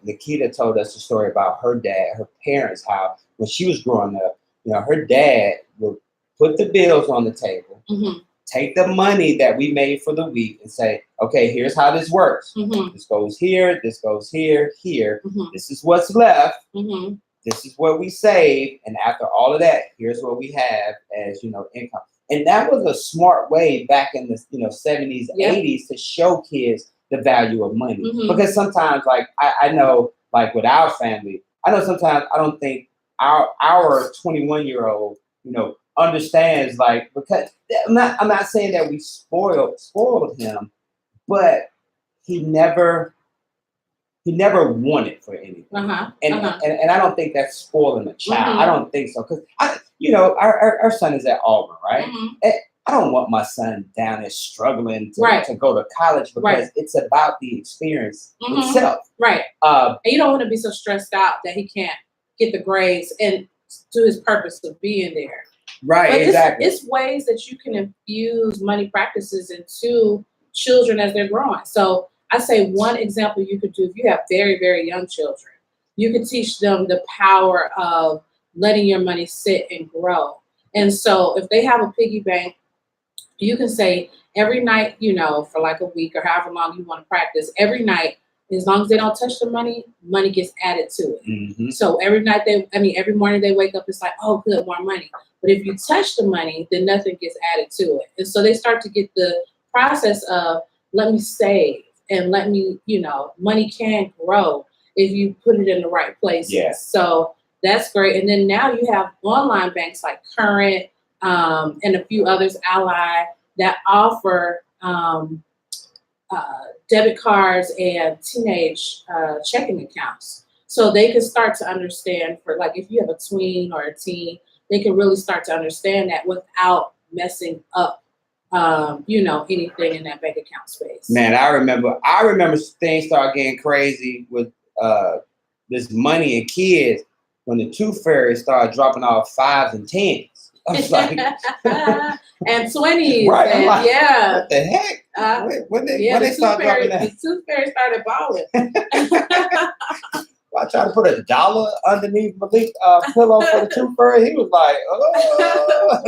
Nikita told us a story about her dad, her parents, how when she was growing up, her dad would put the bills on the table, take the money that we made for the week and say, okay, here's how this works. This goes here, this goes here, here. This is what's left. This is what we save. And after all of that, here's what we have as, income. And that was a smart way back in the, 70s, 80s to show kids the value of money. Because sometimes, like, I know, like with our family, I know sometimes I don't think our 21-year-old, understands, like, because I'm not saying that we spoiled him, but he never wanted for anything. And I don't think that's spoiling a child. I don't think so, because our son is at Auburn, right? I don't want my son down there struggling to go to college, because it's about the experience itself. Right. And you don't want to be so stressed out that he can't get the grades and do his purpose of being there. Right, but exactly. It's ways that you can infuse money practices into children as they're growing. So I say one example you could do if you have very, very young children, you could teach them the power of letting your money sit and grow. And so if they have a piggy bank, you can say every night, for like a week or however long you want to practice, every night, as long as they don't touch the money gets added to it. So every morning they wake up, it's like, oh, good, more money. But if you touch the money, then nothing gets added to it. And so they start to get the process of, let me save and let me, money can grow if you put it in the right places. Yeah. So that's great. And then now you have online banks like Current, and a few others, Ally, that offer debit cards and teenage checking accounts. So they can start to understand, for like if you have a tween or a teen, they can really start to understand that without messing up, anything in that bank account space. Man, I remember things started getting crazy with this money and kids when the Tooth Fairy started dropping off 5s and 10s. I was like, and 20s. Right. And, like, yeah. What the heck? When they start dropping that? The Tooth Fairy started balling. I tried to put $1 underneath my pillow for the Tooth Fairy. He was like, oh.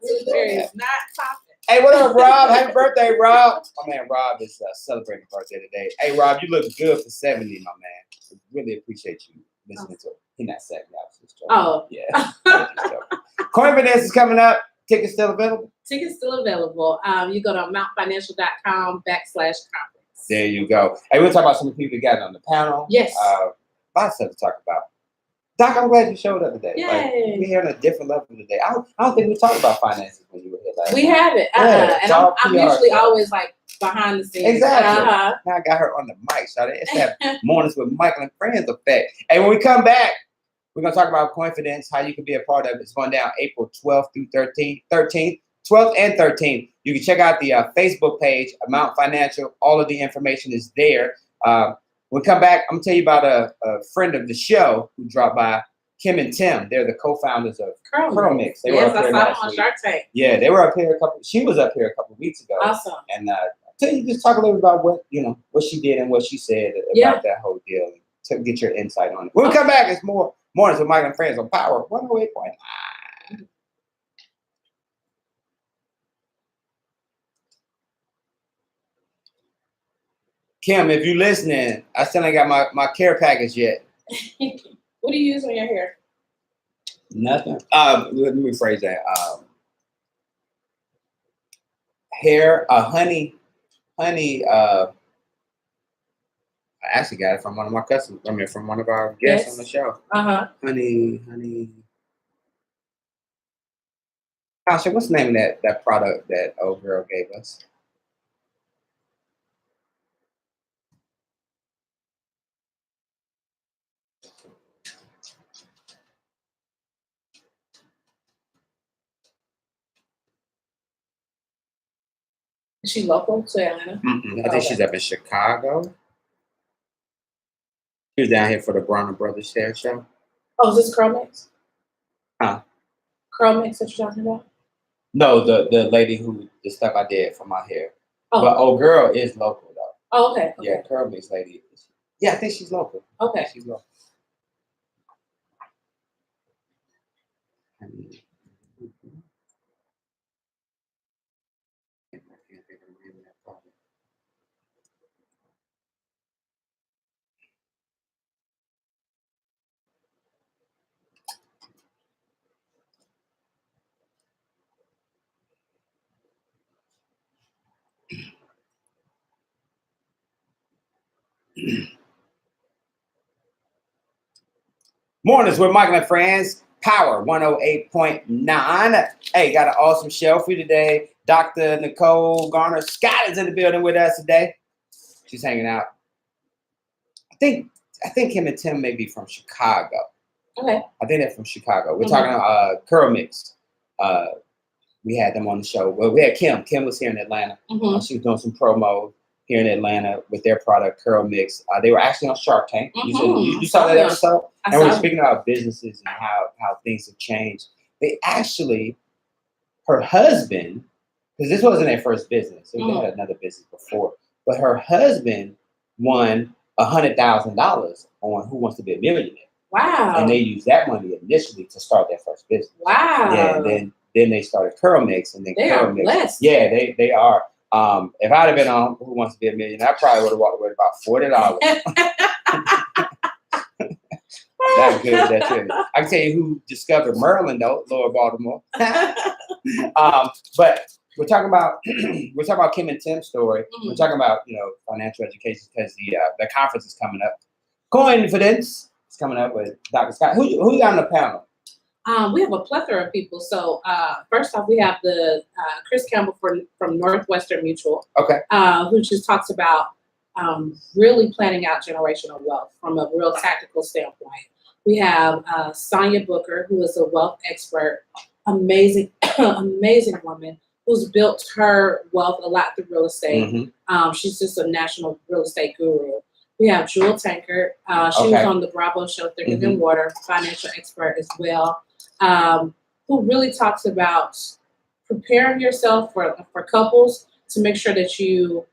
Tooth Fairy is not popping. Hey, what up, Rob? Happy birthday, Rob. My man Rob is celebrating birthday today. Hey, Rob, you look good for 70, my man. Really appreciate you listening to it. He's not 70, I was just joking. Oh. Yeah. Coinfinance is coming up. Tickets still available? Tickets still available. You go to mountfinancial.com/conference. There you go. Hey, we'll talk about some of the people that got on the panel. Yes. A lot of stuff to talk about. Doc, I'm glad you showed up today. Yay. Like, we're here on a different level today. I don't think we talked about finances when you were here last We time. haven't. And I'm usually always like behind the scenes. Exactly. Now I got her on the mic, so it's that Mornings with Michael and Friends effect. Hey, when we come back, we're going to talk about Coinfinance, how you can be a part of it. It's going down April 12th through 13th, 12th and 13th. You can check out the Facebook page, Mount Financial. All of the information is there. When we come back, I'm going to tell you about a friend of the show who dropped by, Kim and Tim. They're the co-founders of Curl Mix. They were up here I saw them last on week. Shark Tank. Yeah, they were up here she was up here a couple of weeks ago. Awesome. And I'll tell you, just talk a little about what she did and what she said about that whole deal, to get your insight on it. When we come back, it's more Mornings with Michael and Friends on Power 108.9. Kim, if you're listening, I still ain't got my care package yet. What do you use on your hair? Nothing. Let me rephrase that. Hair, honey. I actually got it from one of my customers. From one of our guests on the show. Honey. Tasha, what's the name of that product that old girl gave us? Is she local to Atlanta? I think she's up in Chicago. She was down here for the Bronner Brothers hair show. Oh, is this Curl Mix? Huh? Curl Mix that you're talking about? No, the lady the stuff I did for my hair. Oh. But old girl is local though. Oh, okay. Yeah, Curl Mix lady. Yeah, I think she's local. Okay. She's local. Mornings with Michael and Friends, Power 108.9. Hey, got an awesome show for you today. Dr. Nicole Garner Scott is in the building with us today. She's hanging out. I think him and Tim may be from Chicago. Okay. I think they're from Chicago. We're talking about Curl Mix. We had them on the show. Well, we had Kim. Kim was here in Atlanta. She was doing some promo here in Atlanta with their product, Curl Mix. They were actually on Shark Tank. You saw that episode? And we're speaking about businesses and how things have changed. They actually, her husband, because this wasn't their first business. They had another business before. But her husband won $100,000 on Who Wants to Be a Millionaire. Wow. And they used that money initially to start their first business. Wow. Yeah, and then they started Curl Mix, and then they Curl are Mix. Blessed. Yeah, they are. If I'd have been on Who Wants to Be a Millionaire, I probably would have walked away with about $40. That's good. That's good. I can tell you who discovered Maryland, though, Lower Baltimore. But we're talking about Kim and Tim's story. We're talking about financial education because the conference is coming up. Confidence is coming up with Dr. Scott. Who you got on the panel? We have a plethora of people. So first off, we have the Chris Campbell from Northwestern Mutual. Okay. Who just talks about really planning out generational wealth from a real tactical standpoint. We have Sonia Booker, who is a wealth expert, amazing woman who's built her wealth a lot through real estate. She's just a national real estate guru. We have Jewel Tankard. She was on the Bravo show, Thicker Than Water, financial expert as well, who really talks about preparing yourself for couples to make sure that you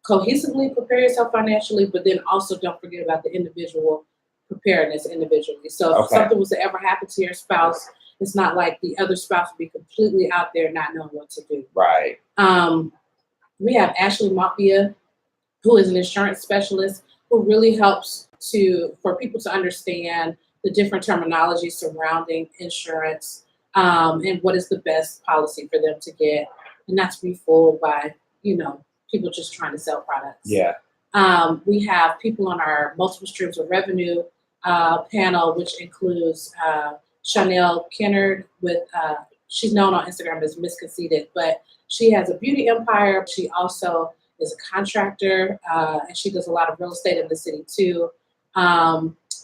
cohesively prepare yourself financially, but then also don't forget about the individual preparedness individually. So if something was to ever happen to your spouse, it's not like the other spouse would be completely out there not knowing what to do. Right. We have Ashley Mafia, who is an insurance specialist, who really helps for people to understand the different terminology surrounding insurance and what is the best policy for them to get, and not to be fooled by people just trying to sell products. Yeah. We have people on our multiple streams of revenue panel, which includes Chanel Kennard she's known on Instagram as Miss Conceited, but she has a beauty empire. She also is a contractor, and she does a lot of real estate in the city too.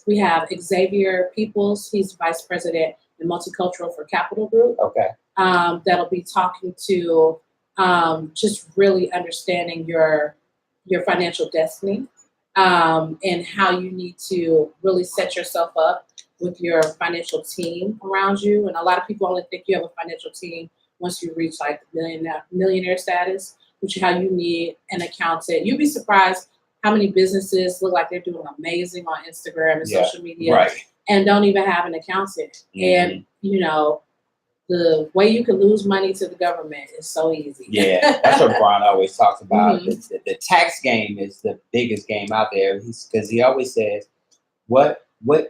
We have Xavier Peoples. He's vice president and multicultural for Capital Group. Okay. That'll be talking to just really understanding your financial destiny and how you need to really set yourself up with your financial team around you. And a lot of people only think you have a financial team once you reach like millionaire status, which is how you need an accountant. You'd be surprised how many businesses look like they're doing amazing on Instagram and social media and don't even have an accountant. And, the way you can lose money to the government is so easy. Yeah, that's what Brian always talks about. The tax game is the biggest game out there because he always says, what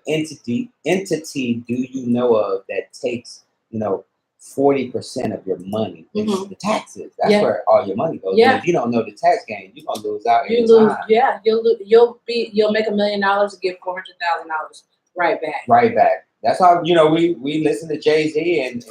entity do you know of that takes, 40% of your money? It's the taxes. That's where all your money goes. And if you don't know the tax game, you're gonna lose out. You'll make $1 million and get $400,000 right back. Right back. That's how we listen to Jay-Z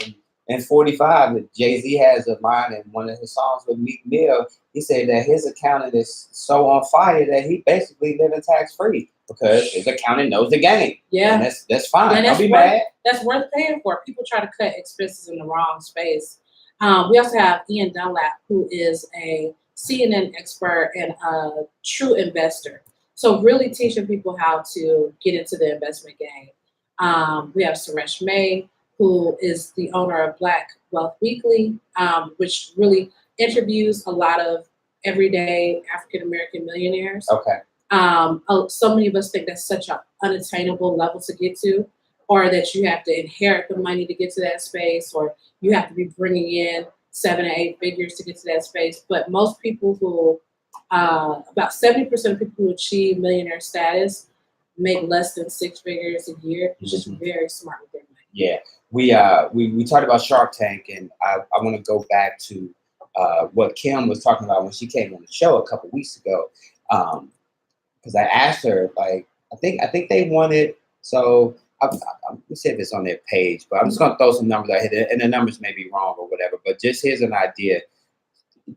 and 45. Jay-Z has a line in one of his songs with Meek Mill. He said that his accountant is so on fire that he basically living tax free because his accountant knows the game. Yeah, and that's fine. Don't be mad. That's worth paying for. People try to cut expenses in the wrong space. We also have Ian Dunlap, who is a CNN expert and a true investor. So really teaching people how to get into the investment game. We have Suresh May, who is the owner of Black Wealth Weekly, which really interviews a lot of everyday African-American millionaires. Okay. So many of us think that's such an unattainable level to get to, or that you have to inherit the money to get to that space, or you have to be bringing in 7 or 8 figures to get to that space. But most people who, about 70% of people who achieve millionaire status make less than 6 figures a year. It's just very smart with their money. Yeah, we talked about Shark Tank, and I want to go back to what Kim was talking about when she came on the show a couple weeks ago. Because I asked her, like, I think they wanted. So we said this on their page, but I'm just gonna throw some numbers out here, and the numbers may be wrong or whatever. But just here's an idea: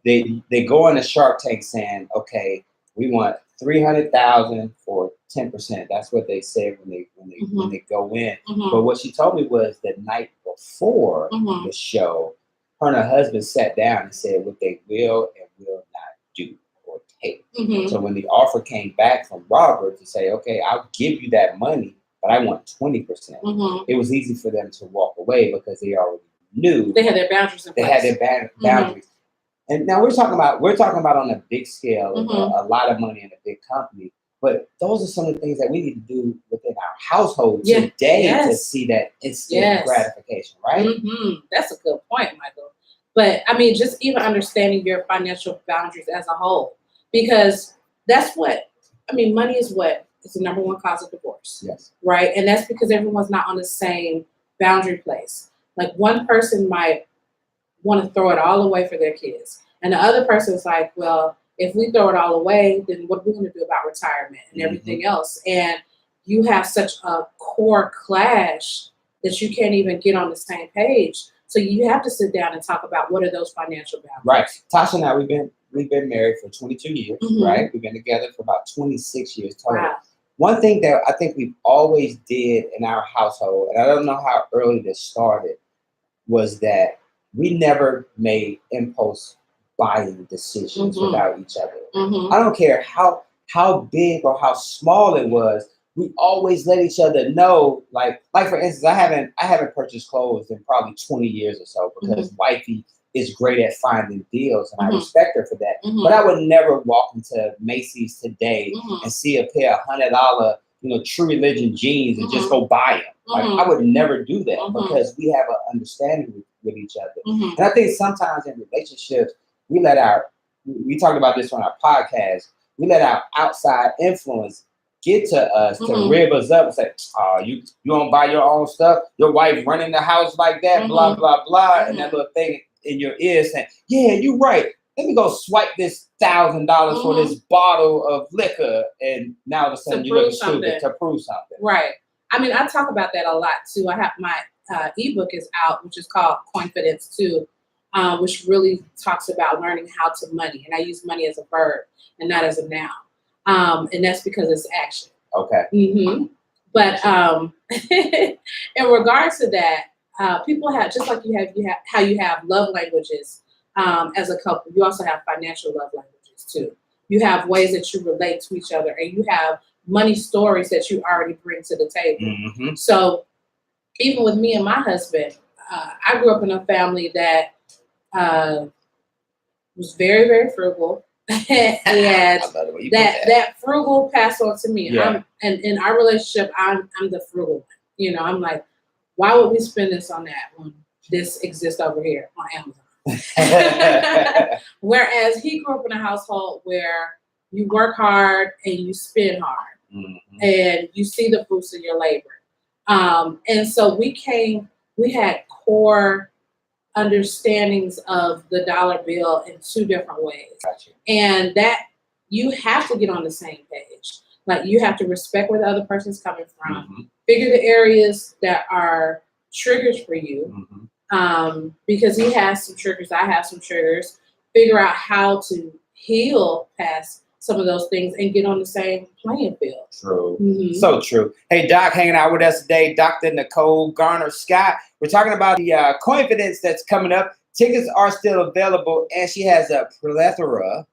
they go on a Shark Tank saying, "Okay, we want 300,000 for 10%." That's what they said when they go in. But what she told me was the night before the show, her and her husband sat down and said what they will and will not do or take. So when the offer came back from Robert to say, "Okay, I'll give you that money, but I want 20%," it was easy for them to walk away because they already knew they had their boundaries in place. They had their boundaries. And now we're talking about on a big scale, a lot of money in a big company. But those are some of the things that we need to do within our household today to see that instant gratification, right? That's a good point, Michael. But I mean, just even understanding your financial boundaries as a whole, because that's what money is what is the number one cause of divorce. Yes. Right, and that's because everyone's not on the same boundary place. Like one person might want to throw it all away for their kids. And the other person's like, well, if we throw it all away, then what are we going to do about retirement and everything else? And you have such a core clash that you can't even get on the same page. So you have to sit down and talk about what are those financial boundaries. Right. Tasha and I, we've been married for 22 years, right? We've been together for about 26 years total. Wow. One thing that I think we've always did in our household, and I don't know how early this started, was that we never made impulse buying decisions without each other. I don't care how big or how small it was. We always let each other know. Like for instance, I haven't purchased clothes in probably 20 years or so because wifey is great at finding deals, and I respect her for that. But I would never walk into Macy's today and see a pair of $100, True Religion jeans and just go buy them. Like I would never do that because we have an understanding with each other. And I think sometimes in relationships, we talked about this on our podcast, we let our outside influence get to us to rib us up and say, "Oh, you don't buy your own stuff? Your wife running the house like that, blah, blah, blah." And that little thing in your ear saying, "Yeah, you're right. Let me go swipe this $1,000 for this bottle of liquor." And now all of a sudden you look stupid to prove something. Right. I mean, I talk about that a lot too. I have my ebook is out, which is called Confidence 2, which really talks about learning how to money. And I use money as a verb and not as a noun. And that's because it's action. Okay. But in regards to that, people have, just like you have love languages as a couple, you also have financial love languages too. You have ways that you relate to each other, and you have money stories that you already bring to the table. So even with me and my husband, I grew up in a family that was very, very frugal. And that frugal passed on to me. And in our relationship, I'm the frugal one. I'm like, why would we spend this on that when this exists over here on Amazon? Whereas he grew up in a household where you work hard and you spend hard, and you see the fruits of your labor. And so we had core understandings of the dollar bill in two different ways. Gotcha. And that you have to get on the same page. Like you have to respect where the other person's coming from, figure the areas that are triggers for you, because he has some triggers, I have some triggers, figure out how to heal past some of those things and get on the same playing field. True. So true. Hey, Doc, hanging out with us today, Dr. Nicole Garner-Scott. We're talking about the Confidence that's coming up. Tickets are still available, and she has a plethora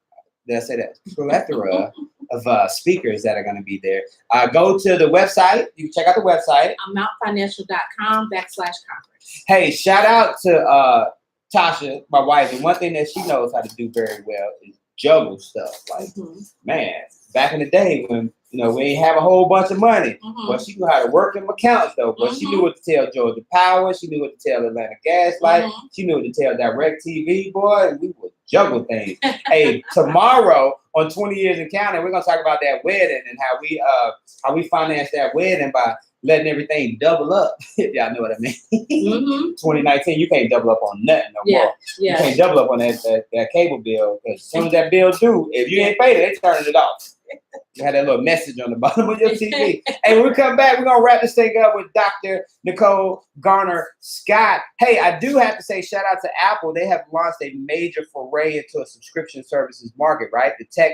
of speakers that are going to be there. Go to the website. You can check out the website. mountfinancial.com/conference. Hey, shout out to Tasha, my wife. And one thing that she knows how to do very well is juggle stuff. Like, man, back in the day when we ain't have a whole bunch of money, but she knew how to work them accounts though. But she knew what to tell Georgia Power, she knew what to tell Atlanta Gas Light, she knew what to tell DirecTV, boy, and we would juggle things. Hey, tomorrow on 20 Years in Counting, we're gonna talk about that wedding and how we financed that wedding by letting everything double up. If y'all know what I mean. 2019, you can't double up on nothing no more. You can't double up on that cable bill because as soon as that bill due, if you ain't paid it, they turning it off. You had that little message on the bottom of your TV. Hey, when we come back, we're going to wrap this thing up with Dr. Nicole Garner Scott. Hey, I do have to say shout out to Apple. They have launched a major foray into a subscription services market, right? The tech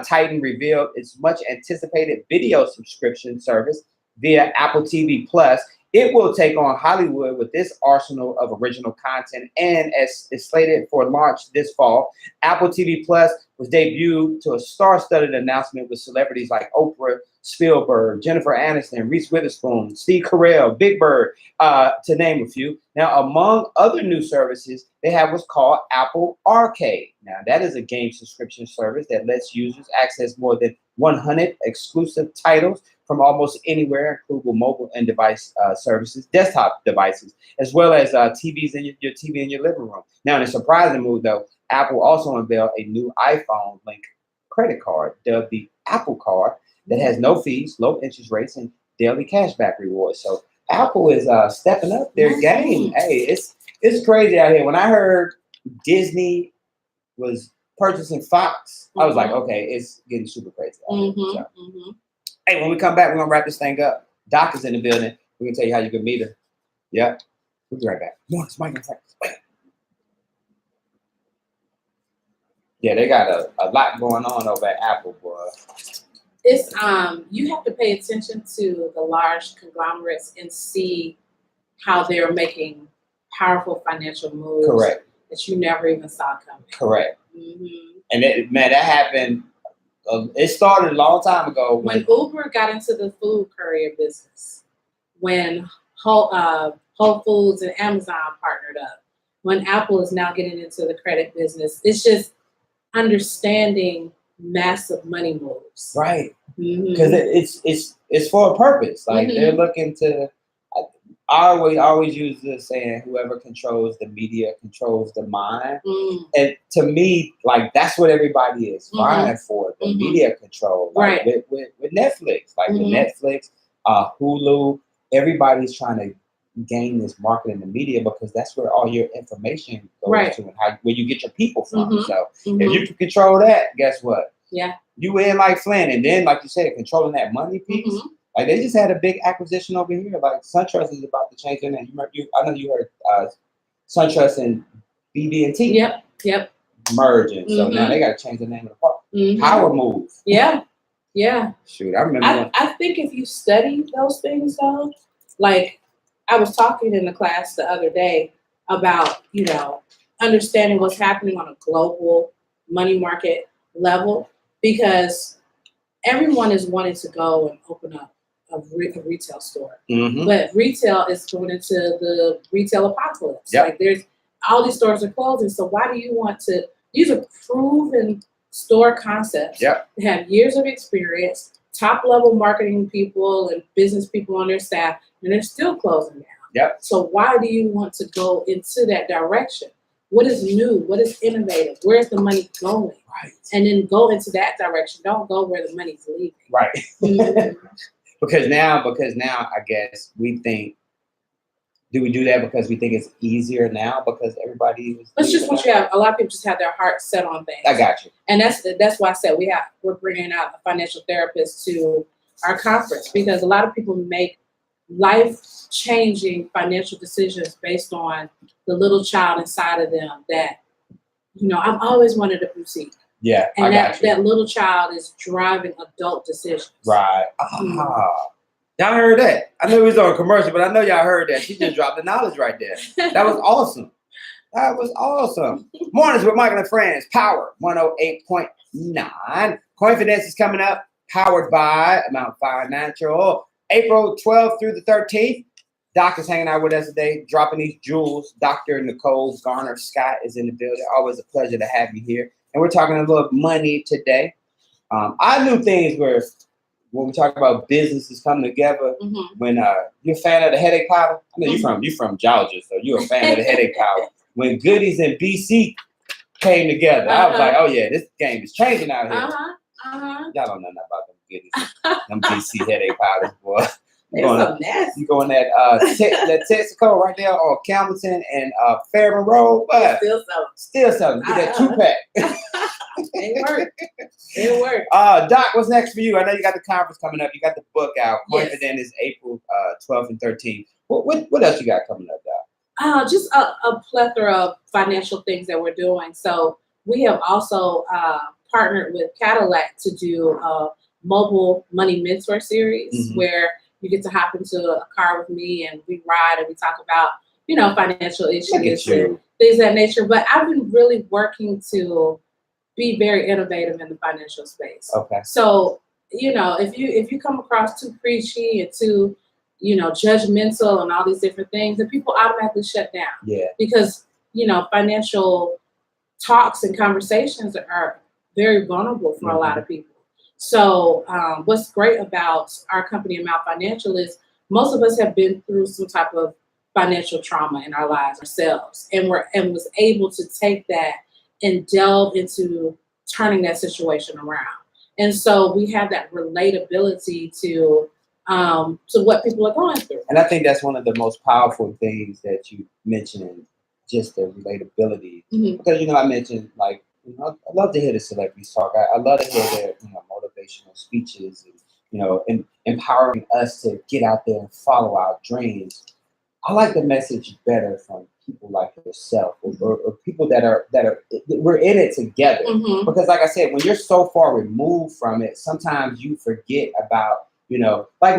titan revealed its much anticipated video subscription service via Apple TV Plus. It will take on Hollywood with this arsenal of original content, and as it's slated for launch this fall, Apple TV Plus was debuted to a star-studded announcement with celebrities like Oprah, Spielberg, Jennifer Aniston, Reese Witherspoon, Steve Carell, Big Bird, to name a few. Now, among other new services, they have what's called Apple Arcade. Now, that is a game subscription service that lets users access more than 100 exclusive titles from almost anywhere, including mobile and device services, desktop devices, as well as TVs in your TV in your living room. Now, in a surprising move, though, Apple also unveiled a new iPhone link credit card, dubbed the Apple Card, that has no fees, low interest rates, and daily cashback rewards. So Apple is stepping up their game. Hey, it's crazy out here. When I heard Disney was purchasing Fox, I was like, okay, it's getting super crazy out here. So. Hey, when we come back, we're going to wrap this thing up. Doc is in the building. We're going to tell you how you can meet her. Yep. We'll be right back. Morning, Mike and Frank. Yeah, they got a lot going on over at Apple, boy. It's you have to pay attention to the large conglomerates and see how they're making powerful financial moves. Correct. That you never even saw coming. Correct. And that happened. It started a long time ago. When Uber got into the food courier business, when Whole Foods and Amazon partnered up, when Apple is now getting into the credit business, it's just understanding massive money moves. Right. Because it's for a purpose. Like they're looking to. I always use this saying, whoever controls the media controls the mind. And to me, like, that's what everybody is vying for, the media control. Like, right. with Netflix, like with Netflix, Hulu, everybody's trying to gain this market in the media because that's where all your information goes to and where you get your people from. So if you can control that, guess what? Yeah. You in like Flynn. And then, like you said, controlling that money piece. Like they just had a big acquisition over here. Like SunTrust is about to change their name. I know you heard SunTrust and BB&T. Yep. Merging. So now they got to change the name of the park. Power move. Yeah. Shoot, I remember. I think if you study those things, though, like I was talking in the class the other day about, understanding what's happening on a global money market level, because everyone is wanting to go and open up a retail store. But retail is going into the retail apocalypse. Like there's all these stores are closing. So why do you want to? These are proven store concepts. That have years of experience, top level marketing people and business people on their staff, and they're still closing down. So why do you want to go into that direction? What is new? What is innovative? Where's the money going? And then go into that direction. Don't go where the money's leaving. Because now, I guess we think, do we do that because we think it's easier now because everybody is? It's just what you have. A lot of people just have their heart set on things. I got you. And that's why I said we're bringing out a financial therapist to our conference, because a lot of people make life-changing financial decisions based on the little child inside of them that, I've always wanted a boutique. Yeah, and that little child is driving adult decisions. Right. Y'all heard that? I know it was on a commercial, but I know y'all heard that. She just dropped the knowledge right there. That was awesome. Mornings with Michael and Friends, Power 108.9. Confidence is coming up, powered by Mount Financial. April 12th through the 13th. Doc is hanging out with us today, dropping these jewels. Dr. Nicole Garner Scott is in the building. Always a pleasure to have you here. And we're talking a little money today. I knew things were, when we talk about businesses coming together, when you're a fan of the headache powder. I know you're from Georgia, so you're a fan of the headache powder. When Goodies and BC came together, I was like, oh yeah, this game is changing out here. Y'all don't know nothing about them Goodies, them BC headache powders, boy. You go in that Texaco right there on Campbellton and Fairman Road, but still selling. Get that 2-pack. It worked. It worked. Doc, what's next for you? I know you got the conference coming up. You got the book out. Yes. Confident is April 12th and 13th. What else you got coming up, Doc? Just a plethora of financial things that we're doing. So we have also partnered with Cadillac to do a mobile money mentor series where you get to hop into a car with me and we ride and we talk about, financial issues and things of that nature. But I've been really working to be very innovative in the financial space. Okay. So, if you come across too preachy and too, judgmental and all these different things, then people automatically shut down. Yeah. Because, financial talks and conversations are very vulnerable for a lot of people. So what's great about our company, Amount Financial, is most of us have been through some type of financial trauma in our lives ourselves, and was able to take that and delve into turning that situation around. And so we have that relatability to what people are going through. And I think that's one of the most powerful things that you mentioned, just the relatability. Because, I mentioned, I love to hear the celebrities talk. I love to hear their, motivational speeches and, empowering us to get out there and follow our dreams. I like the message better from people like yourself or people that are we're in it together. Because like I said, when you're so far removed from it, sometimes you forget about, like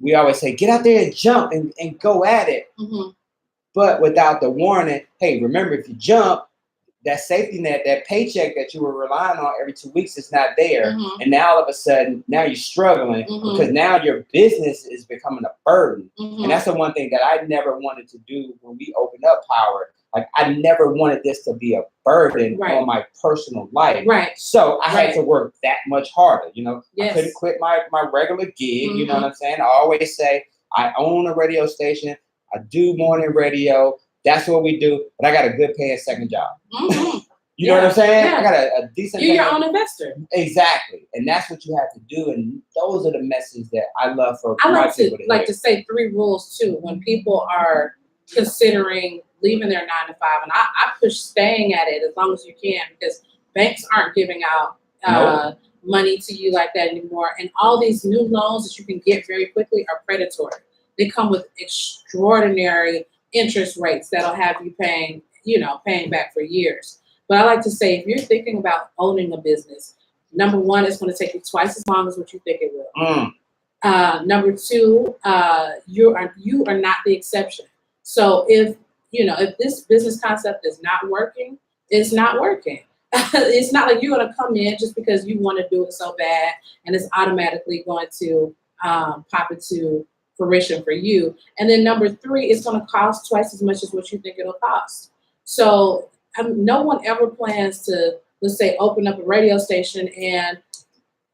we always say, get out there and jump and go at it. But without the warning, hey, remember, if you jump, that safety net, that paycheck that you were relying on every 2 weeks is not there. And now all of a sudden, now you're struggling because now your business is becoming a burden. And that's the one thing that I never wanted to do when we opened up Power. Like, I never wanted this to be a burden on my personal life. So I had to work that much harder. I couldn't quit my regular gig. You know what I'm saying? I always say I own a radio station. I do morning radio. That's what we do, but I got a good paying second job. You know what I'm saying? I got a decent. You're your own investor. Exactly, and that's what you have to do. And those are the messages that I love for I like to say 3 rules too when people are considering leaving their 9 to 5, and I push staying at it as long as you can, because banks aren't giving out money to you like that anymore, and all these new loans that you can get very quickly are predatory. They come with extraordinary interest rates that'll have you paying back for years. But I like to say, if you're thinking about owning a business, number 1, it's going to take you twice as long as what you think it will. Number 2, you are not the exception. So if this business concept is not working, it's not working. It's not like you're going to come in just because you want to do it so bad and it's automatically going to pop into fruition for you. And then number 3, it's going to cost twice as much as what you think it'll cost. So no one ever plans to, let's say, open up a radio station and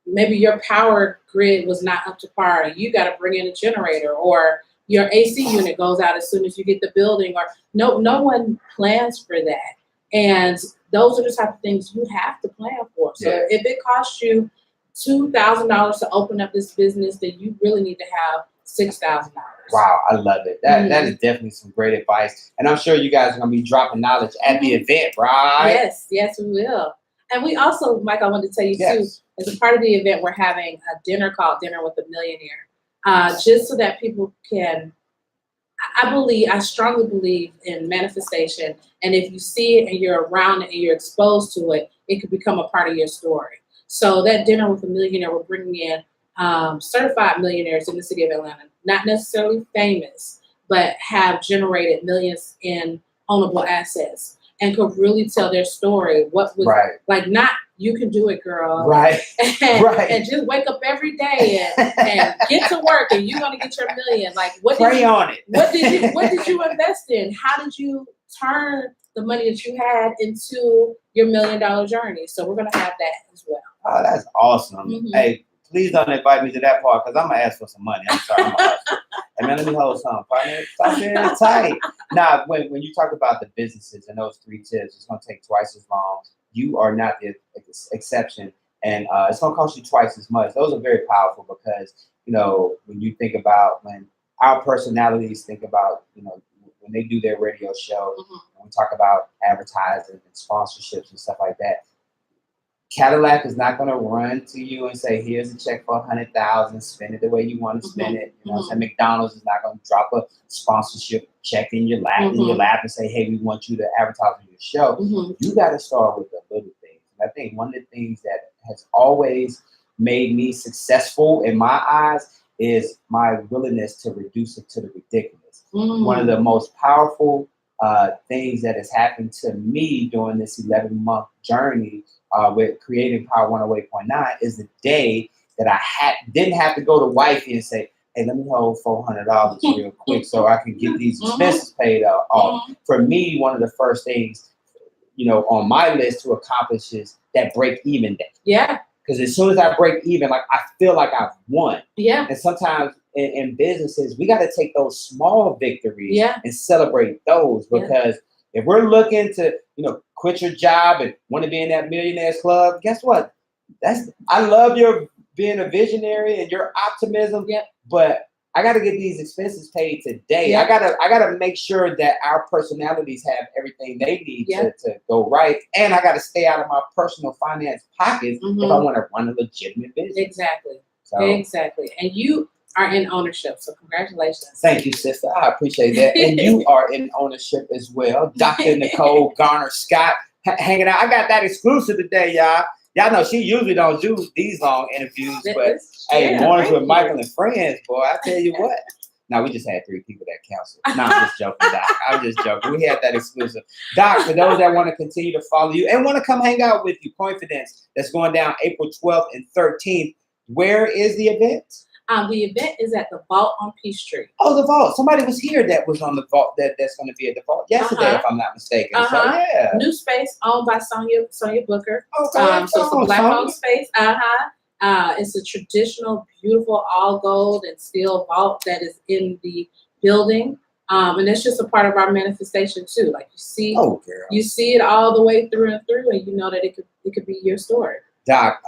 maybe your power grid was not up to par and you got to bring in a generator, or your AC unit goes out as soon as you get the building, or no one plans for that. And those are the type of things you have to plan for. So if it costs you $2,000 to open up this business, then you really need to have $6,000. Wow, I love it. That is definitely some great advice. And I'm sure you guys are going to be dropping knowledge at the event, right? Yes, we will. And we also, Mike, I wanted to tell you too, as a part of the event, we're having a dinner called Dinner with a Millionaire, just so that people can, I strongly believe in manifestation. And if you see it and you're around it and you're exposed to it, it could become a part of your story. So that Dinner with a Millionaire, we're bringing in certified millionaires in the city of Atlanta, not necessarily famous, but have generated millions in ownable assets and could really tell their story. What was like, not you can do it, girl. And just wake up every day and get to work and you're gonna get your million. Like, what did you invest in? How did you turn the money that you had into your $1 million journey? So we're gonna have that as well. Oh, that's awesome. Hey, please don't invite me to that part because I'm gonna ask for some money. I'm sorry. Hey man, let me hold something, partner. Stop being tight. Now, when you talk about the businesses and those 3 tips, it's gonna take twice as long. You are not the exception, and it's gonna cost you twice as much. Those are very powerful because when you think about when our personalities think about when they do their radio show, and we talk about advertising and sponsorships and stuff like that. Cadillac is not going to run to you and say, here's a check for 100,000, spend it the way you want to spend it. You know what I'm saying? McDonald's is not going to drop a sponsorship check in your lap and say, hey, we want you to advertise on your show. You got to start with the little things. And I think one of the things that has always made me successful in my eyes is my willingness to reduce it to the ridiculous. One of the most powerful things that has happened to me during this 11-month journey with creating Power 108.9 is the day that I didn't have to go to wifey and say, hey, let me hold $400 real quick so I can get these expenses paid off. For me, one of the first things, on my list to accomplish is that break-even day. Yeah. Because as soon as I break even, like I feel like I've won. Yeah. And sometimes in businesses, we got to take those small victories and celebrate those. Because if we're looking to, quit your job and want to be in that millionaires club, guess what? I love your being a visionary and your optimism. Yeah. But I got to get these expenses paid today. Yeah. I gotta make sure that our personalities have everything they need to go right, and I got to stay out of my personal finance pockets if I want to run a legitimate business. Exactly. Exactly. And you are in ownership, so congratulations. Thank you, sister. I appreciate that. And you are in ownership as well, Dr. Nicole Garner Scott, hanging out. I got that exclusive today, y'all. Y'all know she usually don't do these long interviews, but hey, mornings with Michael and friends, boy, I tell you what. No, we just had 3 people that canceled. No, I'm just joking, Doc. I'm just joking. We had that exclusive. Doc, for those that want to continue to follow you and want to come hang out with you, Confidence, that's going down April 12th and 13th. Where is the event? The event is at the Vault on Peachtree. Oh, the Vault. Somebody was here that was on the Vault that's going to be at the Vault yesterday, if I'm not mistaken. So, yeah. New space owned by Sonia Booker. Okay. So it's a Black-owned space. It's a traditional, beautiful, all gold and steel vault that is in the building. And it's just a part of our manifestation too. Like you see it all the way through and through, and you know that it could be your story. Doc,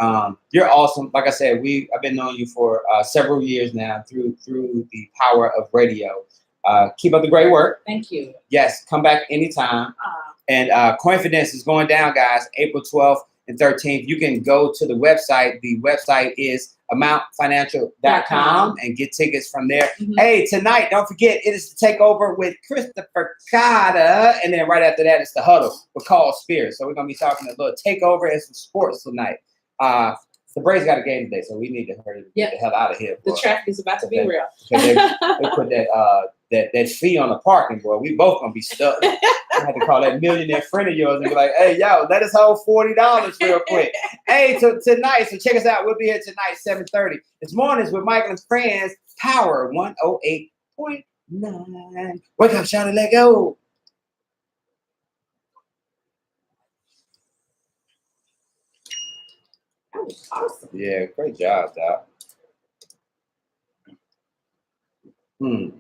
you're awesome. Like I said, I've been knowing you for several years now through the power of radio. Keep up the great work. Thank you. Yes, come back anytime. And Confidence is going down, guys, April 12th and 13th. You can go to the website. The website is amountfinancial.com and get tickets from there. Hey, tonight, don't forget, it is the Takeover with Christopher Cotta. And then right after that, it's the Huddle with Carl Spears. So we're going to be talking a little takeover and some sports tonight. The Braves got a game today, so we need to hurry get the hell out of here. Boy. The traffic is about to be real. They put that fee on the parking, boy. We both going to be stuck. I had to call that millionaire friend of yours and be like, hey, yo, let us hold $40 real quick. Hey, tonight, so check us out. We'll be here tonight, 7:30. It's mornings with Michael and Friends, Power 108.9. Wake up, shout it, let go. That was awesome. Yeah, great job, Doc. Mm.